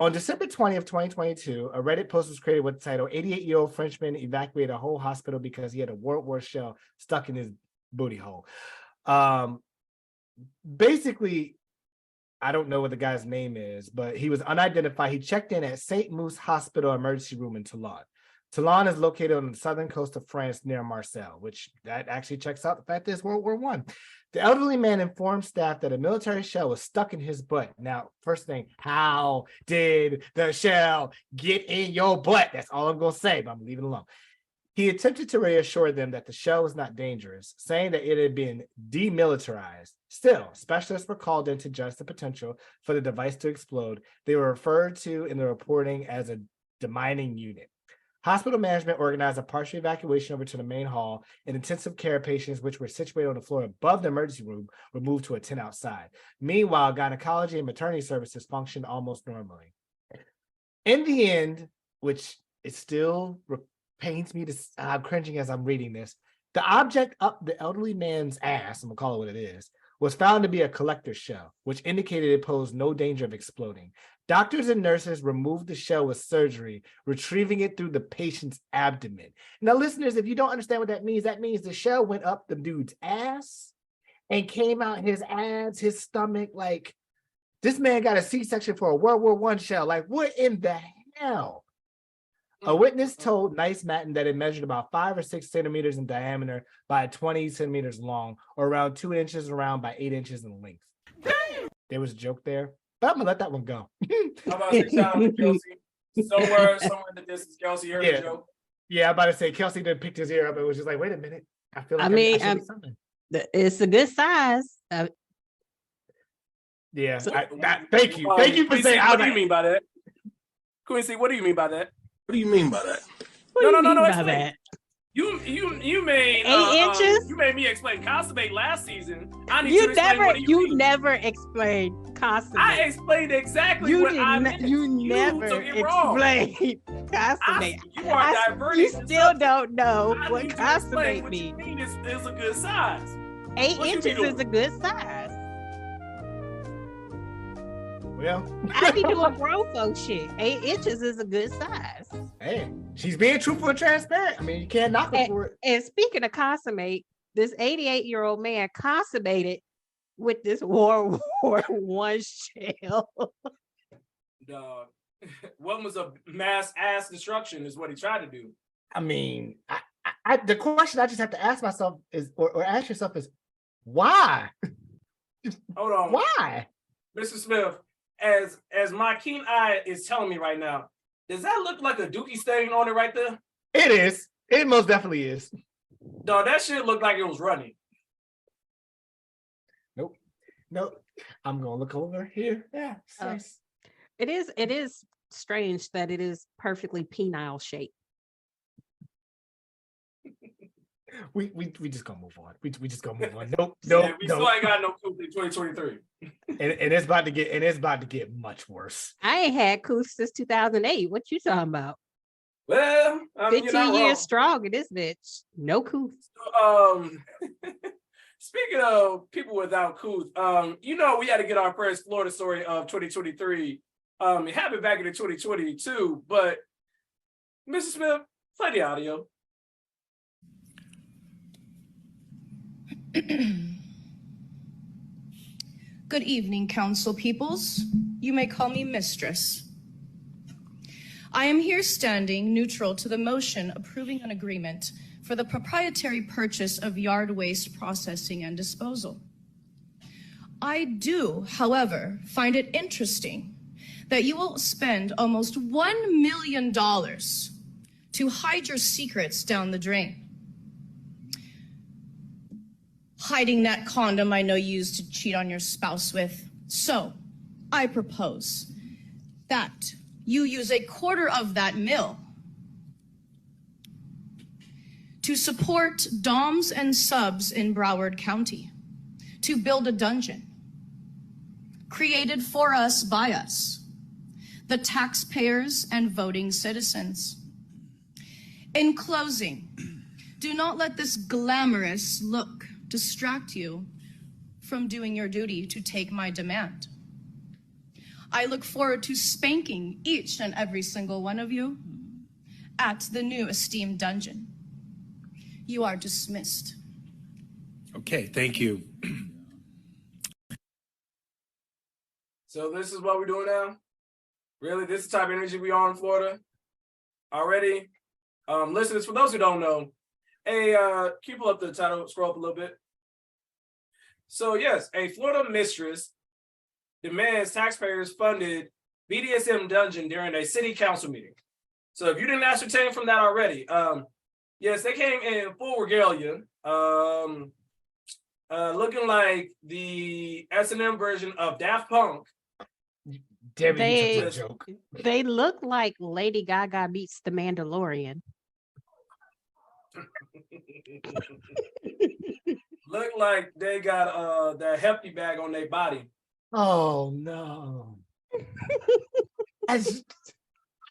On December 20th, 2022, a Reddit post was created with the title, 88-year-old Frenchman evacuated a whole hospital because he had a World War shell stuck in his booty hole. Basically, I don't know what the guy's name is, but he was unidentified. He checked in at St. Moose Hospital emergency room in Toulon. Toulon is located on the southern coast of France near Marseille, which that actually checks out the fact that it's World War I. The elderly man informed staff that a military shell was stuck in his butt. Now, first thing, how did the shell get in your butt? That's all I'm going to say, but I'm leaving it alone. He attempted to reassure them that the shell was not dangerous, saying that it had been demilitarized. Still, specialists were called in to judge the potential for the device to explode. They were referred to in the reporting as a demining unit. Hospital management organized a partial evacuation over to the main hall, and intensive care patients, which were situated on the floor above the emergency room, were moved to a tent outside. Meanwhile, gynecology and maternity services functioned almost normally. In the end, which it still pains me to, I'm cringing as I'm reading this, the object up the elderly man's ass, I'm gonna call it what it is, was found to be a collector's shell, which indicated it posed no danger of exploding. Doctors and nurses removed the shell with surgery, retrieving it through the patient's abdomen. Now, listeners, if you don't understand what that means the shell went up the dude's ass and came out his abs, his stomach. Like, this man got a C-section for a World War I shell. Like, what in the hell? A witness told Nice Matin that it measured about 5 or 6 centimeters in diameter by 20 centimeters long, or around 2 inches around by 8 inches in length. Damn. There was a joke there, but I'm gonna let that one go. How about say shout out to Kelsey? Somewhere in the distance, Kelsey heard the joke. Yeah, I'm about to say Kelsey did pick his ear up. It was just like, wait a minute. I feel like I should be something. It's a good size. Yeah. So- Thank you. Thank you for saying. What do you mean by that? Quincy, what do you mean by that? What do you mean by that? No. Explain that. You made 8 inches. You made me explain consummate last season. I need You to explain never. what You mean. never explained consummate. I explained exactly You what did I not. meant. You never took it wrong. explained consummate. You are diverting. You still don't know I what need to explain consummate what you means. mean is a good size. 8 What you inches be doing? is a good size. Well, I be doing grown folk shit. 8 inches is a good size. hey, she's being truthful and transparent. I mean, you can't knock her for it. And speaking of consummate, this 88-year-old man consummated with this World War I shell. Dog. What was a mass ass destruction is what he tried to do. I mean, the question I just have to ask myself is, or ask yourself is, why? Hold on. Why? Mr. Smith, as my keen eye is telling me right now, does that look like a dookie stain on it right there? It is. It most definitely is. Dog, that shit looked like it was running. Nope. I'm gonna look over here. Yeah, it's nice. It is strange that it is perfectly penile shaped. We just gonna move on. We just gonna move on. Nope. Yeah, we still ain't got no coupe in 2023. And it's about to get much worse. I ain't had couth since 2008. What you talking about? Well, I mean, 15 years strong in this bitch. No couth. Speaking of people without couth, we had to get our first Florida story of 2023. It happened back in 2022, but Mr. Smith, play the audio. Good evening, council peoples. You may call me mistress. I am here standing neutral to the motion approving an agreement for the proprietary purchase of yard waste processing and disposal. I do, however, find it interesting that you will spend almost $1 million to hide your secrets down the drain. Hiding that condom I know you used to cheat on your spouse with. So, I propose that you use a quarter of that $1 to support doms and subs in Broward County, to build a dungeon created for us by us, the taxpayers and voting citizens. In closing, do not let this glamorous look distract you from doing your duty to take my demand. I look forward to spanking each and every single one of you at the new esteemed dungeon. You are dismissed. Okay, thank you. So this is what we're doing now? Really? This is the type of energy we are in Florida? Already? Listeners, for those who don't know, can you pull up the title, scroll up a little bit? So yes, a Florida mistress demands taxpayers funded BDSM dungeon during a city council meeting. So if you didn't ascertain from that already, yes, they came in full regalia, looking like the S&M version of Daft Punk. Damn it, you took my They joke. they look like Lady Gaga meets the Mandalorian. Look like they got that hefty bag on their body. Oh no.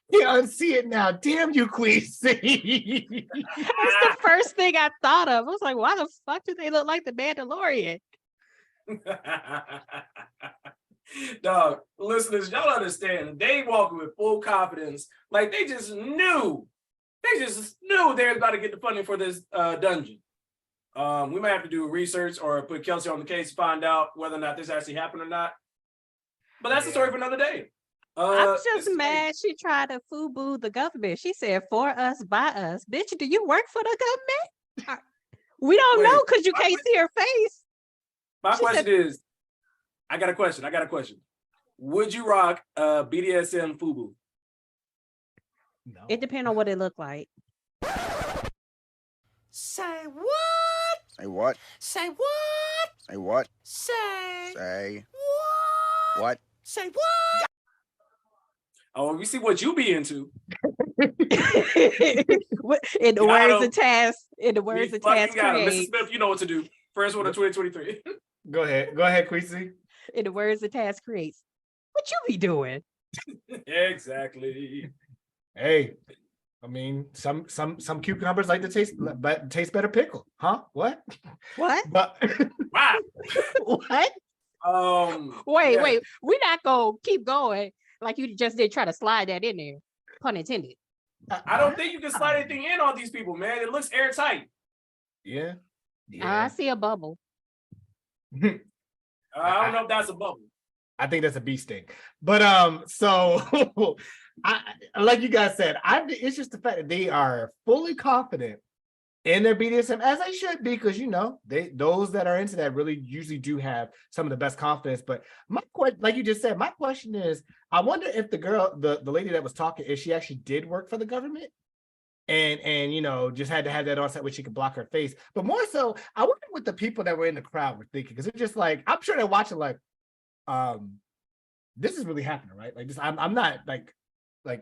Yeah, I see it now. Damn you, Queen C. That's the first thing I thought of. I was like, why the fuck do they look like the Mandalorian? Dog, listeners, y'all understand. They walking with full confidence. Like they just knew. They just knew they was about to get the funding for this dungeon. We might have to do research or put Kelsey on the case to find out whether or not this actually happened or not. But that's the story for another day. I'm just mad she tried to FUBU the government. She said, for us, by us. Bitch, do you work for the government? We don't know because you can't see her face. My question is, I got a question. Would you rock BDSM FUBU? No. It depends on what it looked like. Say what? Say what? Say what? Say what? Say Say what? what? Say what? Oh, we see what you be into. In the words of Task, Mrs. creates. Smith, you know what to do. First one of 2023. Go ahead, Queasy. In the words of Task creates. What you be doing? Exactly. Hey, I mean, some cucumbers like to taste better pickle, huh? What? But wow. What? Wait, we're not gonna keep going like you just did try to slide that in there. Pun intended. I don't think you can slide anything in on these people, man. It looks airtight. Yeah. I see a bubble. I don't know if that's a bubble. I think that's a bee sting. But so I like you guys said, it's just the fact that they are fully confident in their BDSM, as they should be, because those that are into that really usually do have some of the best confidence. But my question, like you just said, my question is, I wonder if the girl, the lady that was talking, if she actually did work for the government and just had to have that on set where she could block her face. But more so, I wonder what the people that were in the crowd were thinking, because it's just like, I'm sure they're watching like, this is really happening, right? Like this, I'm not like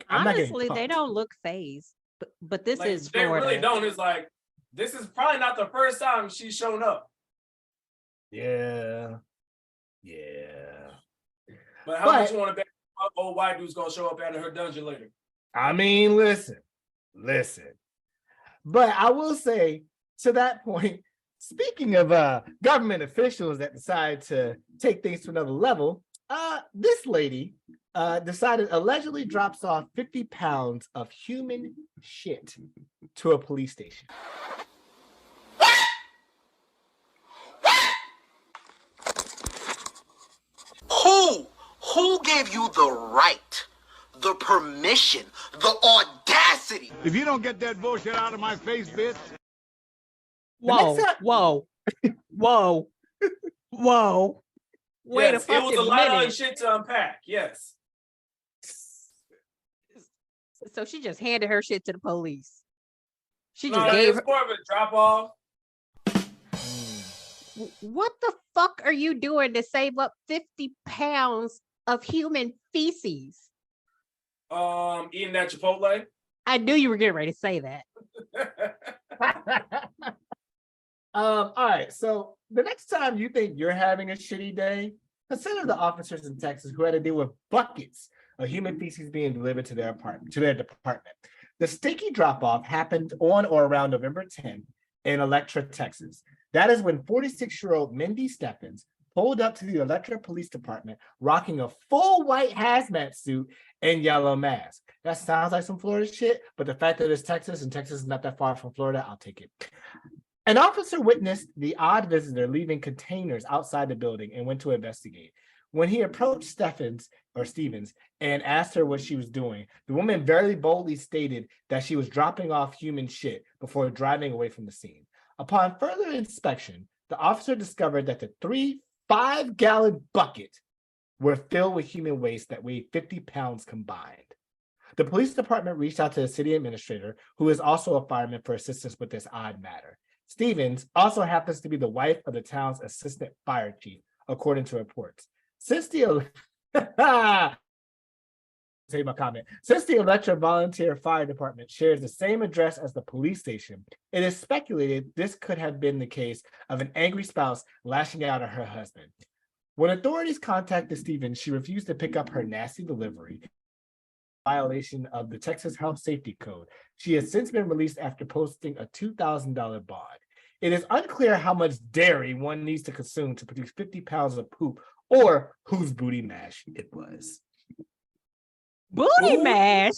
I'm honestly, not they don't look phased, but this is Florida. They really don't. It's like, this is probably not the first time she's shown up. Yeah. But how much you want to bet old white dude's gonna show up out of her dungeon later? I mean, listen. But I will say, to that point, speaking of government officials that decide to take things to another level, this lady allegedly drops off 50 pounds of human shit to a police station. Who gave you the right, the permission, the audacity? If you don't get that bullshit out of my face, bitch. Whoa. Wait yes, a fucking it was a lot minute. of shit to unpack. Yes. So she just handed her shit to the police. She No, just gave her. more of a drop off. What the fuck are you doing to save up 50 pounds of human feces? Eating that Chipotle. I knew you were getting ready to say that. All right. So the next time you think you're having a shitty day, consider the officers in Texas who had to deal with buckets of human feces being delivered to their department. The sticky drop-off happened on or around November 10th in Electra, Texas. That is when 46-year-old Mindy Steffens pulled up to the Electra Police Department rocking a full white hazmat suit and yellow mask. That sounds like some Florida shit, but the fact that it's Texas and Texas is not that far from Florida, I'll take it. An officer witnessed the odd visitor leaving containers outside the building and went to investigate. When he approached Stevens and asked her what she was doing, the woman very boldly stated that she was dropping off human shit before driving away from the scene. Upon further inspection, the officer discovered that the 3 5-gallon buckets were filled with human waste that weighed 50 pounds combined. The police department reached out to the city administrator, who is also a fireman, for assistance with this odd matter. Stevens also happens to be the wife of the town's assistant fire chief, according to reports. Since the say my comment. Since the Electra Volunteer Fire Department shares the same address as the police station, it is speculated this could have been the case of an angry spouse lashing out at her husband. When authorities contacted Stevens, she refused to pick up her nasty delivery, violation of the Texas Health Safety Code. She has since been released after posting a $2,000 bond. It is unclear how much dairy one needs to consume to produce 50 pounds of poop or whose booty mash it was. Booty mash.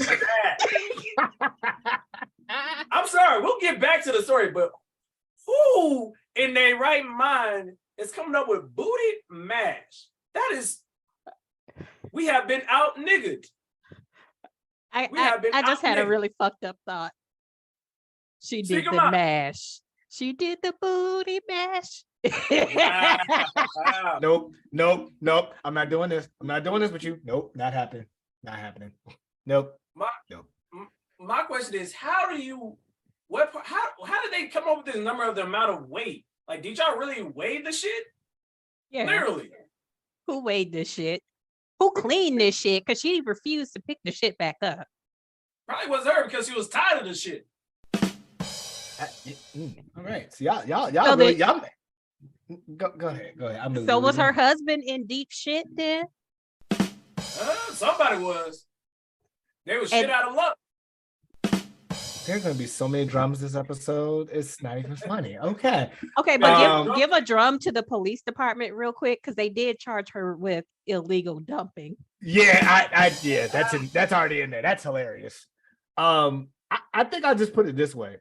I'm sorry, we'll get back to the story, but who in their right mind is coming up with booty mash? That is, we have been out niggered. I just had a really fucked up thought. She did the mash. She did the booty mash. Nope. I'm not doing this. I'm not doing this with you. Nope, not happening. Not happening. Nope. My question is, how did they come up with this number of the amount of weight? Like, did y'all really weigh the shit? Yeah. Literally. Who weighed this shit? Who cleaned this shit? Because she refused to pick the shit back up. Probably was her because she was tired of the shit. All right. So y'all go ahead. So was her husband in deep shit then? Somebody was. They was shit out of luck. There's gonna be so many drums this episode. It's not even funny. Okay. Okay, but give a drum to the police department real quick because they did charge her with illegal dumping. Yeah, that's already in there. That's hilarious. I think I'll just put it this way.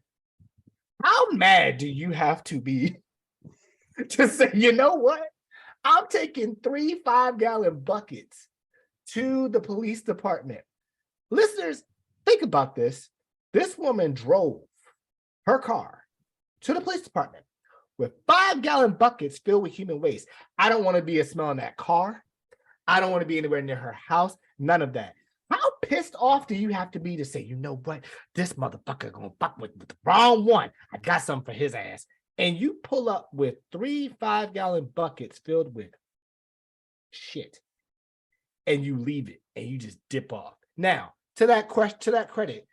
How mad do you have to be to say, you know what? I'm taking 3 5-gallon buckets to the police department. Listeners, think about this. This woman drove her car to the police department with 5-gallon buckets filled with human waste. I don't want to be a smell in that car. I don't want to be anywhere near her house. None of that. How pissed off do you have to be to say, you know what? This motherfucker gonna fuck with the wrong one. I got something for his ass. And you pull up with 3 5-gallon buckets filled with shit. And you leave it and you just dip off. Now, to that credit,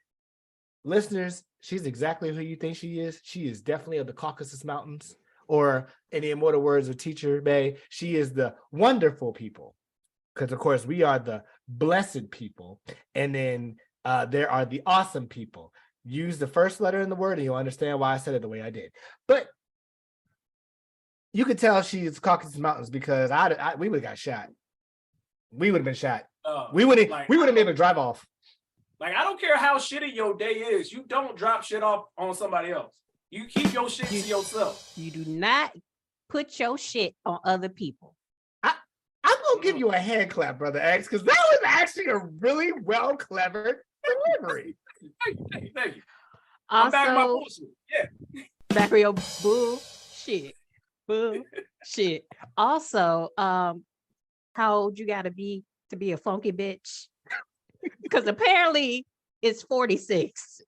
listeners, she's exactly who you think she is. She is definitely of the Caucasus Mountains, or in the immortal words of Teacher Bay, she is the wonderful people. Because, of course, we are the blessed people. And then there are the awesome people. Use the first letter in the word and you'll understand why I said it the way I did. But you could tell she's Caucasus Mountains because we would have got shot. We would have been shot. We wouldn't be able to drive off. Like, I don't care how shitty your day is. You don't drop shit off on somebody else. You keep your shit to yourself. You do not put your shit on other people. I'm going to give you a hand clap, Brother X, because that was actually a really well clever delivery. Thank you. Also, I'm back my bullshit. Yeah. Back with your bullshit. Bullshit. Also, how old you got to be a funky bitch? Because apparently it's 46.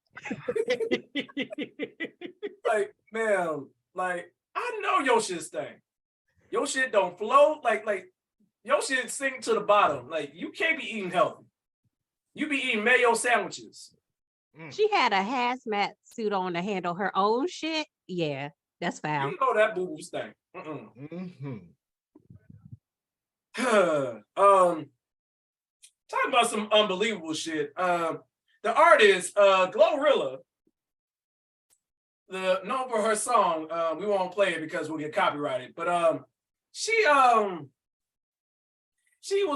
Like, man, like, I know your shit stink. Your shit don't flow. Like your shit sink to the bottom. Like, you can't be eating healthy. You be eating mayo sandwiches. She had a hazmat suit on to handle her own shit. Yeah, that's foul. You know that boo-boo stink. Talking about some unbelievable shit. The artist, Glorilla, known for her song, we won't play it because we'll get copyrighted, but she was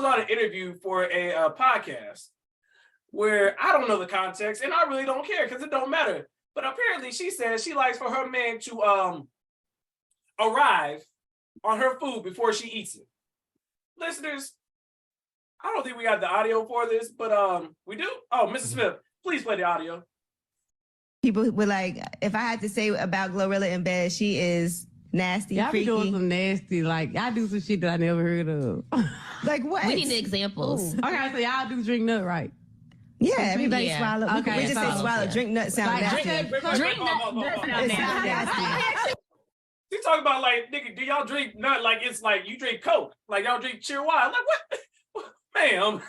on an interview for a podcast where I don't know the context and I really don't care because it don't matter. But apparently she says she likes for her man to arrive on her food before she eats it. Listeners, I don't think we got the audio for this, but we do. Oh, Mrs. Smith, please play the audio. People were like, if I had to say about Glorilla in bed, she is nasty, y'all freaky. Be doing some nasty, like, I do some shit that I never heard of. Like what? We need examples. Ooh. Okay, so y'all do drink nut, right? Yeah, everybody swallow. Okay, we just say swallow. Drink nut sound nasty. Drink nut sound nasty. She talking about, like, nigga, do y'all drink nut like it's like you drink Coke? Like y'all drink Cheer Wild? Like what? Ma'am.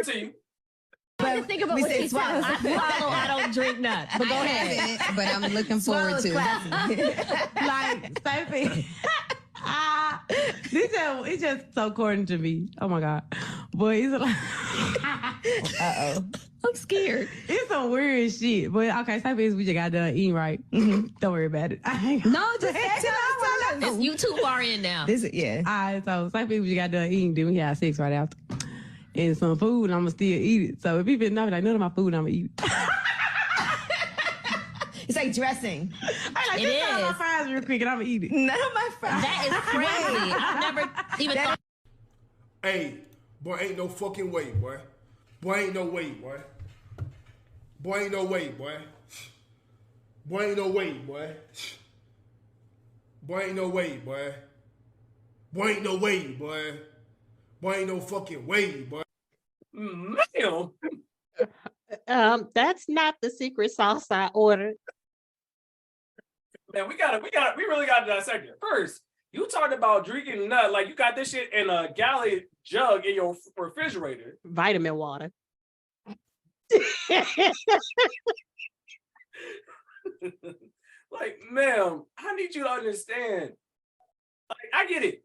Continue. But think about what she said. I swallow, I don't drink nuts. But go ahead. But I'm looking forward to Like, Sophie. It's just so corny to me. Oh my God. But it's like I'm scared. It's some weird shit. But okay, Sophie, we just got done eating, right? Don't worry about it. No, just tell us. You too far in now. This is, yeah. All right, so Sophie, we just got done eating. Then we had sex right after. And some food, and I'm gonna still eat it. So if people know, like, none of my food, I'm gonna eat it. It's like dressing. It is. None of my fries real quick, and I'm gonna eat it. None of my fries. That is crazy. I've never even thought. Hey, boy, ain't no fucking way, boy. Boy, ain't no way, boy. Boy, ain't no way, boy. Boy, ain't no way, boy. Boy, ain't no way, boy. Boy, ain't no way, boy. Boy, ain't no fucking way, boy. Ma'am. That's not the secret sauce I ordered. Man, we really gotta dissect it. First, you talked about drinking nut, like you got this shit in a galley jug in your refrigerator. Vitamin water. Like, ma'am, I need you to understand. Like, I get it.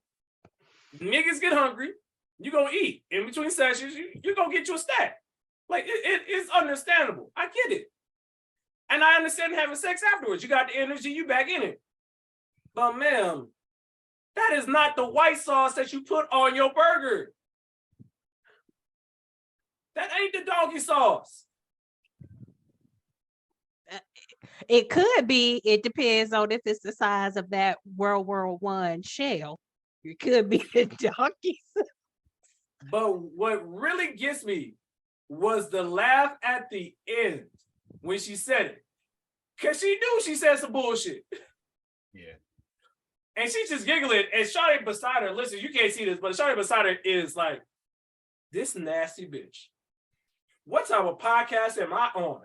Niggas get hungry. You gonna eat. In between sessions, you gonna get you a snack. Like, it's understandable. I get it. And I understand having sex afterwards. You got the energy, you back in it. But ma'am, that is not the white sauce that you put on your burger. That ain't the donkey sauce. It could be. It depends on if it's the size of that World War I shell. It could be the donkey sauce. But what really gets me was the laugh at the end when she said it. Because she knew she said some bullshit. Yeah. And she's just giggling. And Shawty beside her, listen, you can't see this, but Shawty beside her is like, this nasty bitch. What type of podcast am I on?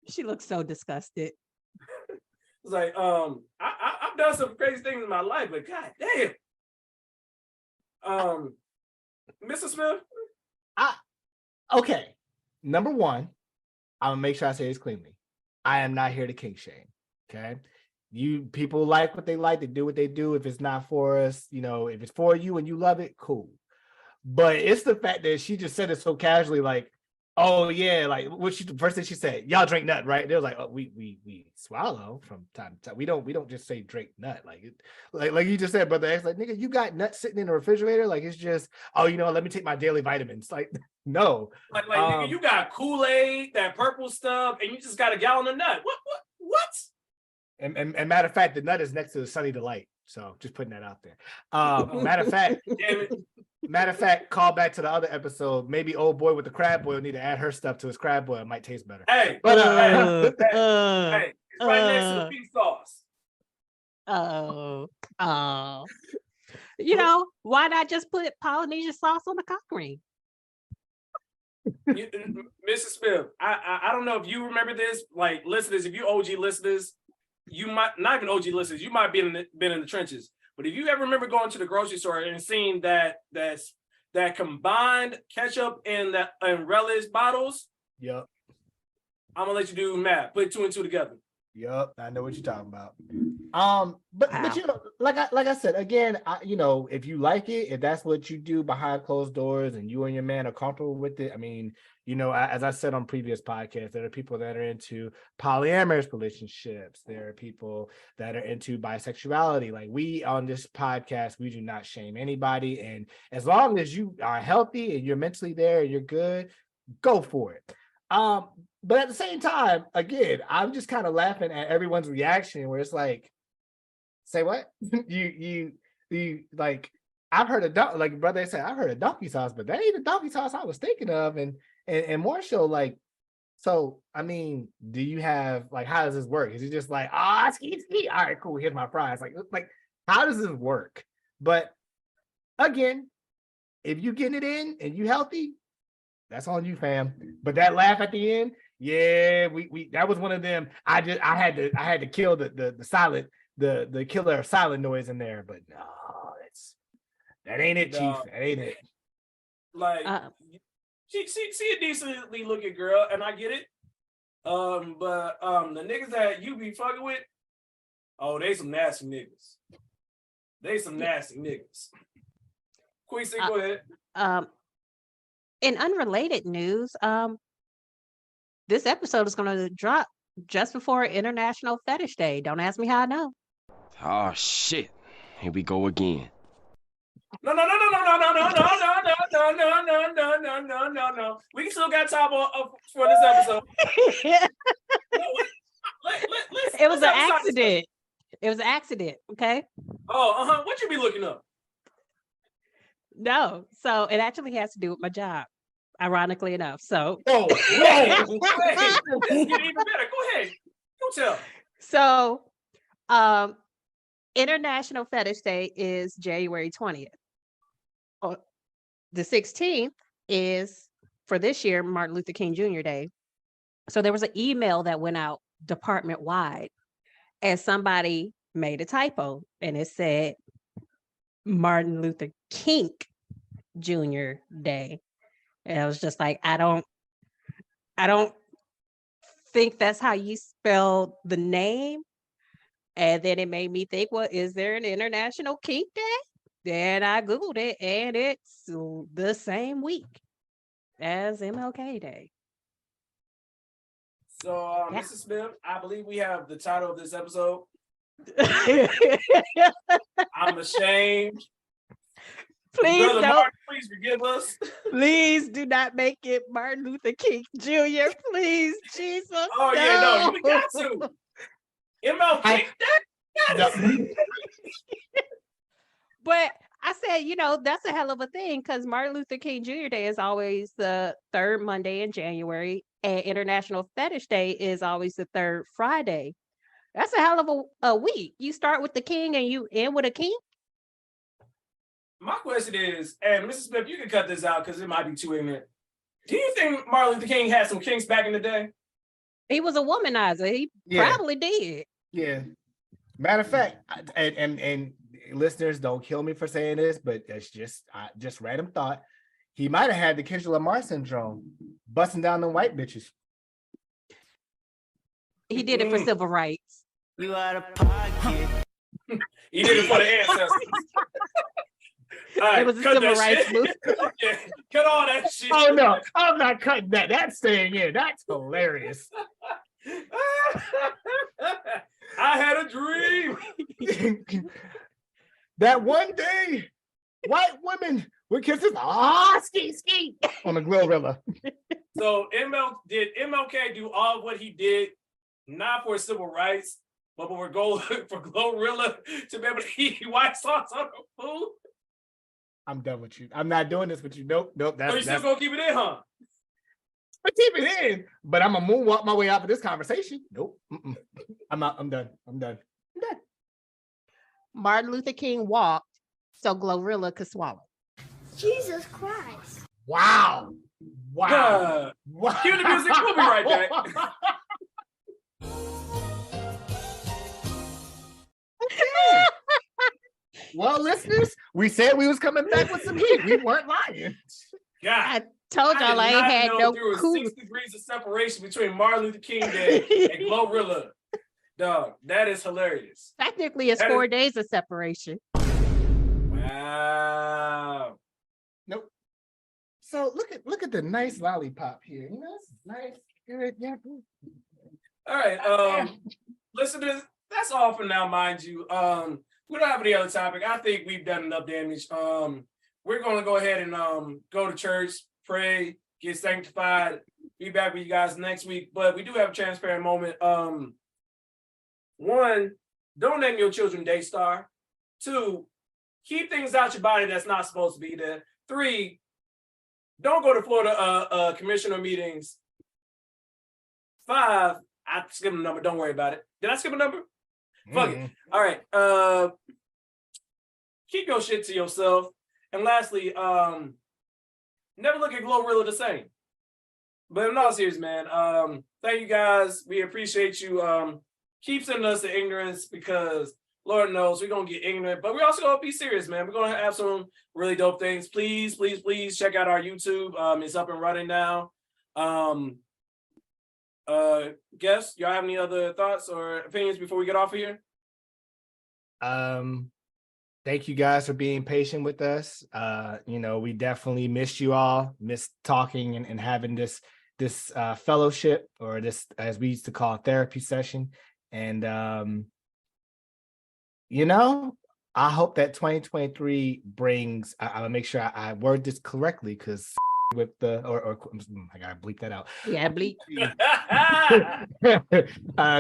She looks so disgusted. It's like, I've done some crazy things in my life, but god damn. Mr. Smith? Okay. Number one, I'm gonna make sure I say this cleanly. I am not here to kink shame. Okay. You people like what they like, they do what they do. If it's not for us, if it's for you and you love it, cool. But it's the fact that she just said it so casually, like, oh yeah, like the first thing she said, y'all drink nut, right? They was like, oh, we swallow from time to time. We don't just say drink nut, like you just said, brother X, like, nigga, you got nuts sitting in the refrigerator, like it's just, oh, let me take my daily vitamins. Like, no, like nigga, you got Kool-Aid, that purple stuff, and you just got a gallon of nut. What? And matter of fact, the nut is next to the Sunny Delight. So just putting that out there. Matter of fact, call back to the other episode. Maybe old boy with the crab boil need to add her stuff to his crab boil. It might taste better. Hey, but hey, it's right next to the pea sauce. Why not just put Polynesian sauce on the cock ring? Mrs. Smith, I don't know if you remember this, like listeners, if you OG listeners, you might not even OG listeners, you might been in the trenches. But if you ever remember going to the grocery store and seeing that combined ketchup and relish bottles, yep, I'm gonna let you do math. Put 2 and 2 together. Yep, I know what you're talking about. But like I said again, if you like it, if that's what you do behind closed doors, and you and your man are comfortable with it, I mean, as I said on previous podcasts, there are people that are into polyamorous relationships. There are people that are into bisexuality. Like, we on this podcast, we do not shame anybody, and as long as you are healthy and you're mentally there and you're good, go for it. But at the same time, again, I'm just kind of laughing at everyone's reaction where it's like, say what? you like, I've heard like brother said, I've heard of donkey sauce, but that ain't the donkey sauce I was thinking of. And more so, like, so I mean, do you have, like, how does this work? Is it just like, ski? All right, cool, here's my fries. Like how does this work? But again, if you getting it in and you healthy, that's on you, fam. But that laugh at the end, yeah, we that was one of them. I had to kill the silent, the killer silent noise in there. But no, that ain't it, Chief. That ain't it. Like, she a decently looking girl, and I get it. But the niggas that you be fucking with, oh, they some nasty niggas. They some nasty niggas. Queasy, go ahead. In unrelated news, this episode is going to drop just before International Fetish Day. Don't ask me how I know. Oh shit! Here we go again. No. We still got time for this episode. It was an accident. It was an accident. Okay. Oh, what you be looking up? No, so it actually has to do with my job, ironically enough. So, Let's get even better. Go ahead. Go tell. So, International Fetish Day is January 20th. The 16th is, for this year, Martin Luther King Jr. Day. So there was an email that went out department wide, and somebody made a typo, and it said Martin Luther Kink Jr. Day. And I was just like, I don't think that's how you spell the name. And then it made me think, well, is there an International Kink Day? Then I Googled it, and it's the same week as MLK Day. So, Mrs. Smith, I believe we have the title of this episode. I'm ashamed. Please Brother don't. Martin, please forgive us. Please do not make it Martin Luther King Jr. Please, Jesus. Oh, yeah, no, you got to. MLK Day? But I said, that's a hell of a thing, because Martin Luther King Jr. Day is always the third Monday in January, and International Fetish Day is always the third Friday. That's a hell of a week. You start with the king and you end with a king. My question is, and Mrs. Smith, you can cut this out because it might be too ignorant. Do you think Martin Luther King had some kinks back in the day? He was a womanizer. He probably did. Yeah. Matter of fact, and listeners, don't kill me for saying this, but it's just random thought. He might have had the Kendrick Lamar syndrome, busting down the white bitches. He did it for civil rights. You out of pocket. He did it for the ancestors. Right, it was a civil rights movement. Yeah, cut all that shit. Oh no, I'm not cutting that. That's staying in. That's hilarious. I had a dream that one day white women would kiss us ski on a Glorilla. So did MLK do all what he did, not for civil rights, but for Glorilla to be able to eat white sauce on her food? I'm done with you. I'm not doing this with you. Nope. That's, you still gonna keep it in, huh? I keep it in, but I'm gonna moonwalk my way out of this conversation. Nope. I'm out. I'm done. Martin Luther King walked so Glorilla could swallow. Jesus Christ. Wow. Cue the music. We'll be right back. Well, listeners, we said we was coming back with some heat. We weren't lying. God, I told y'all I ain't had no there was cool. 6 degrees of separation between Martin Luther King Day and Glorilla. Dog, that is hilarious. Technically, it's 4 days of separation. Wow. Nope. So look at the nice lollipop here. You know, it's nice. Good. Yeah. All right, listeners, that's all for now, mind you. We don't have any other topic. I think we've done enough damage. We're going to go ahead and go to church, pray, get sanctified, be back with you guys next week. But we do have a transparent moment. 1, don't name your children Daystar. 2, keep things out your body that's not supposed to be there. 3, don't go to Florida commissioner meetings. 5, I skipped a number. Don't worry about it. Did I skip a number? Fuck it. All right. Keep your shit to yourself. And lastly, never look at Glorilla the same. But in all seriousness, man, thank you guys. We appreciate you. Keep sending us the ignorance, because Lord knows we're gonna get ignorant, but we're also gonna be serious, man. We're gonna have some really dope things. Please check out our YouTube. It's up and running now. Guests, y'all have any other thoughts or opinions before we get off of here? Thank you guys for being patient with us. We definitely missed you all, missed talking and having this fellowship, or this, as we used to call it, therapy session. And I hope that 2023 brings, I'll make sure I word this correctly, because with the I gotta bleep that out. Yeah, bleep.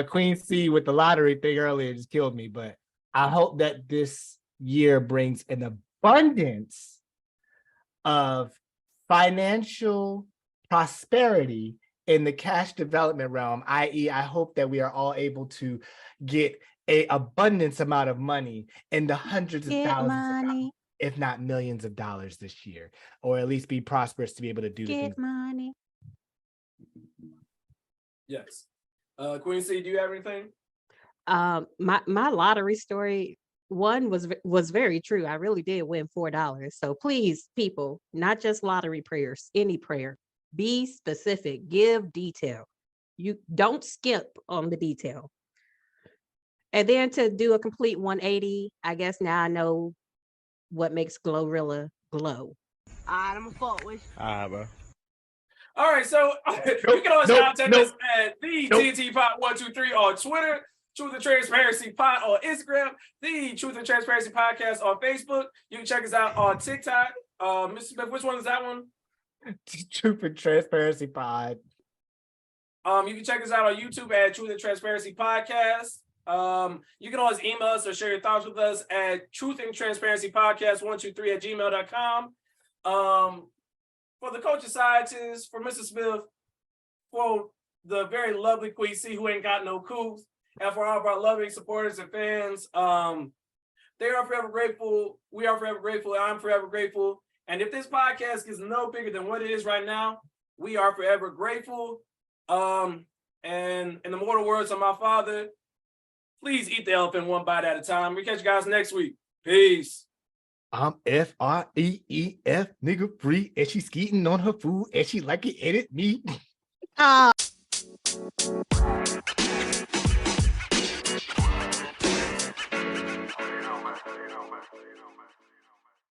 Queen C with the lottery thing earlier just killed me, but I hope that this year brings an abundance of financial prosperity in the cash development realm, i.e., I hope that we are all able to get an abundance amount of money in the hundreds of thousands, if not millions of dollars this year, or at least be prosperous to be able to do the things. Money. Yes. Queen C, do you have anything? My lottery story, one was very true. I really did win $4. So please, people, not just lottery prayers, any prayer, be specific, give detail. You don't skip on the detail. And then to do a complete 180, I guess now I know what makes Glorilla glow. I'm a fault with. Bro. All right, so you can always contact us at the TNT Pod 123 on Twitter, Truth and Transparency Pod on Instagram, the Truth and Transparency Podcast on Facebook. You can check us out on TikTok. Mr. Smith, which one is that one? Truth and Transparency Pod. You can check us out on YouTube at Truth and Transparency Podcast. You can always email us or share your thoughts with us at truthandtransparencypodcast123@gmail.com. For the culture scientists, for Mr. Smith, for the very lovely Queen C, who ain't got no couth, and for all of our loving supporters and fans, they are forever grateful. We are forever grateful. I'm forever grateful. And if this podcast is no bigger than what it is right now, we are forever grateful. And in the mortal words of my father, please eat the elephant one bite at a time. We catch you guys next week. Peace. I'm FREEF, nigga free, and she skeeting on her food, and she like it, edit me.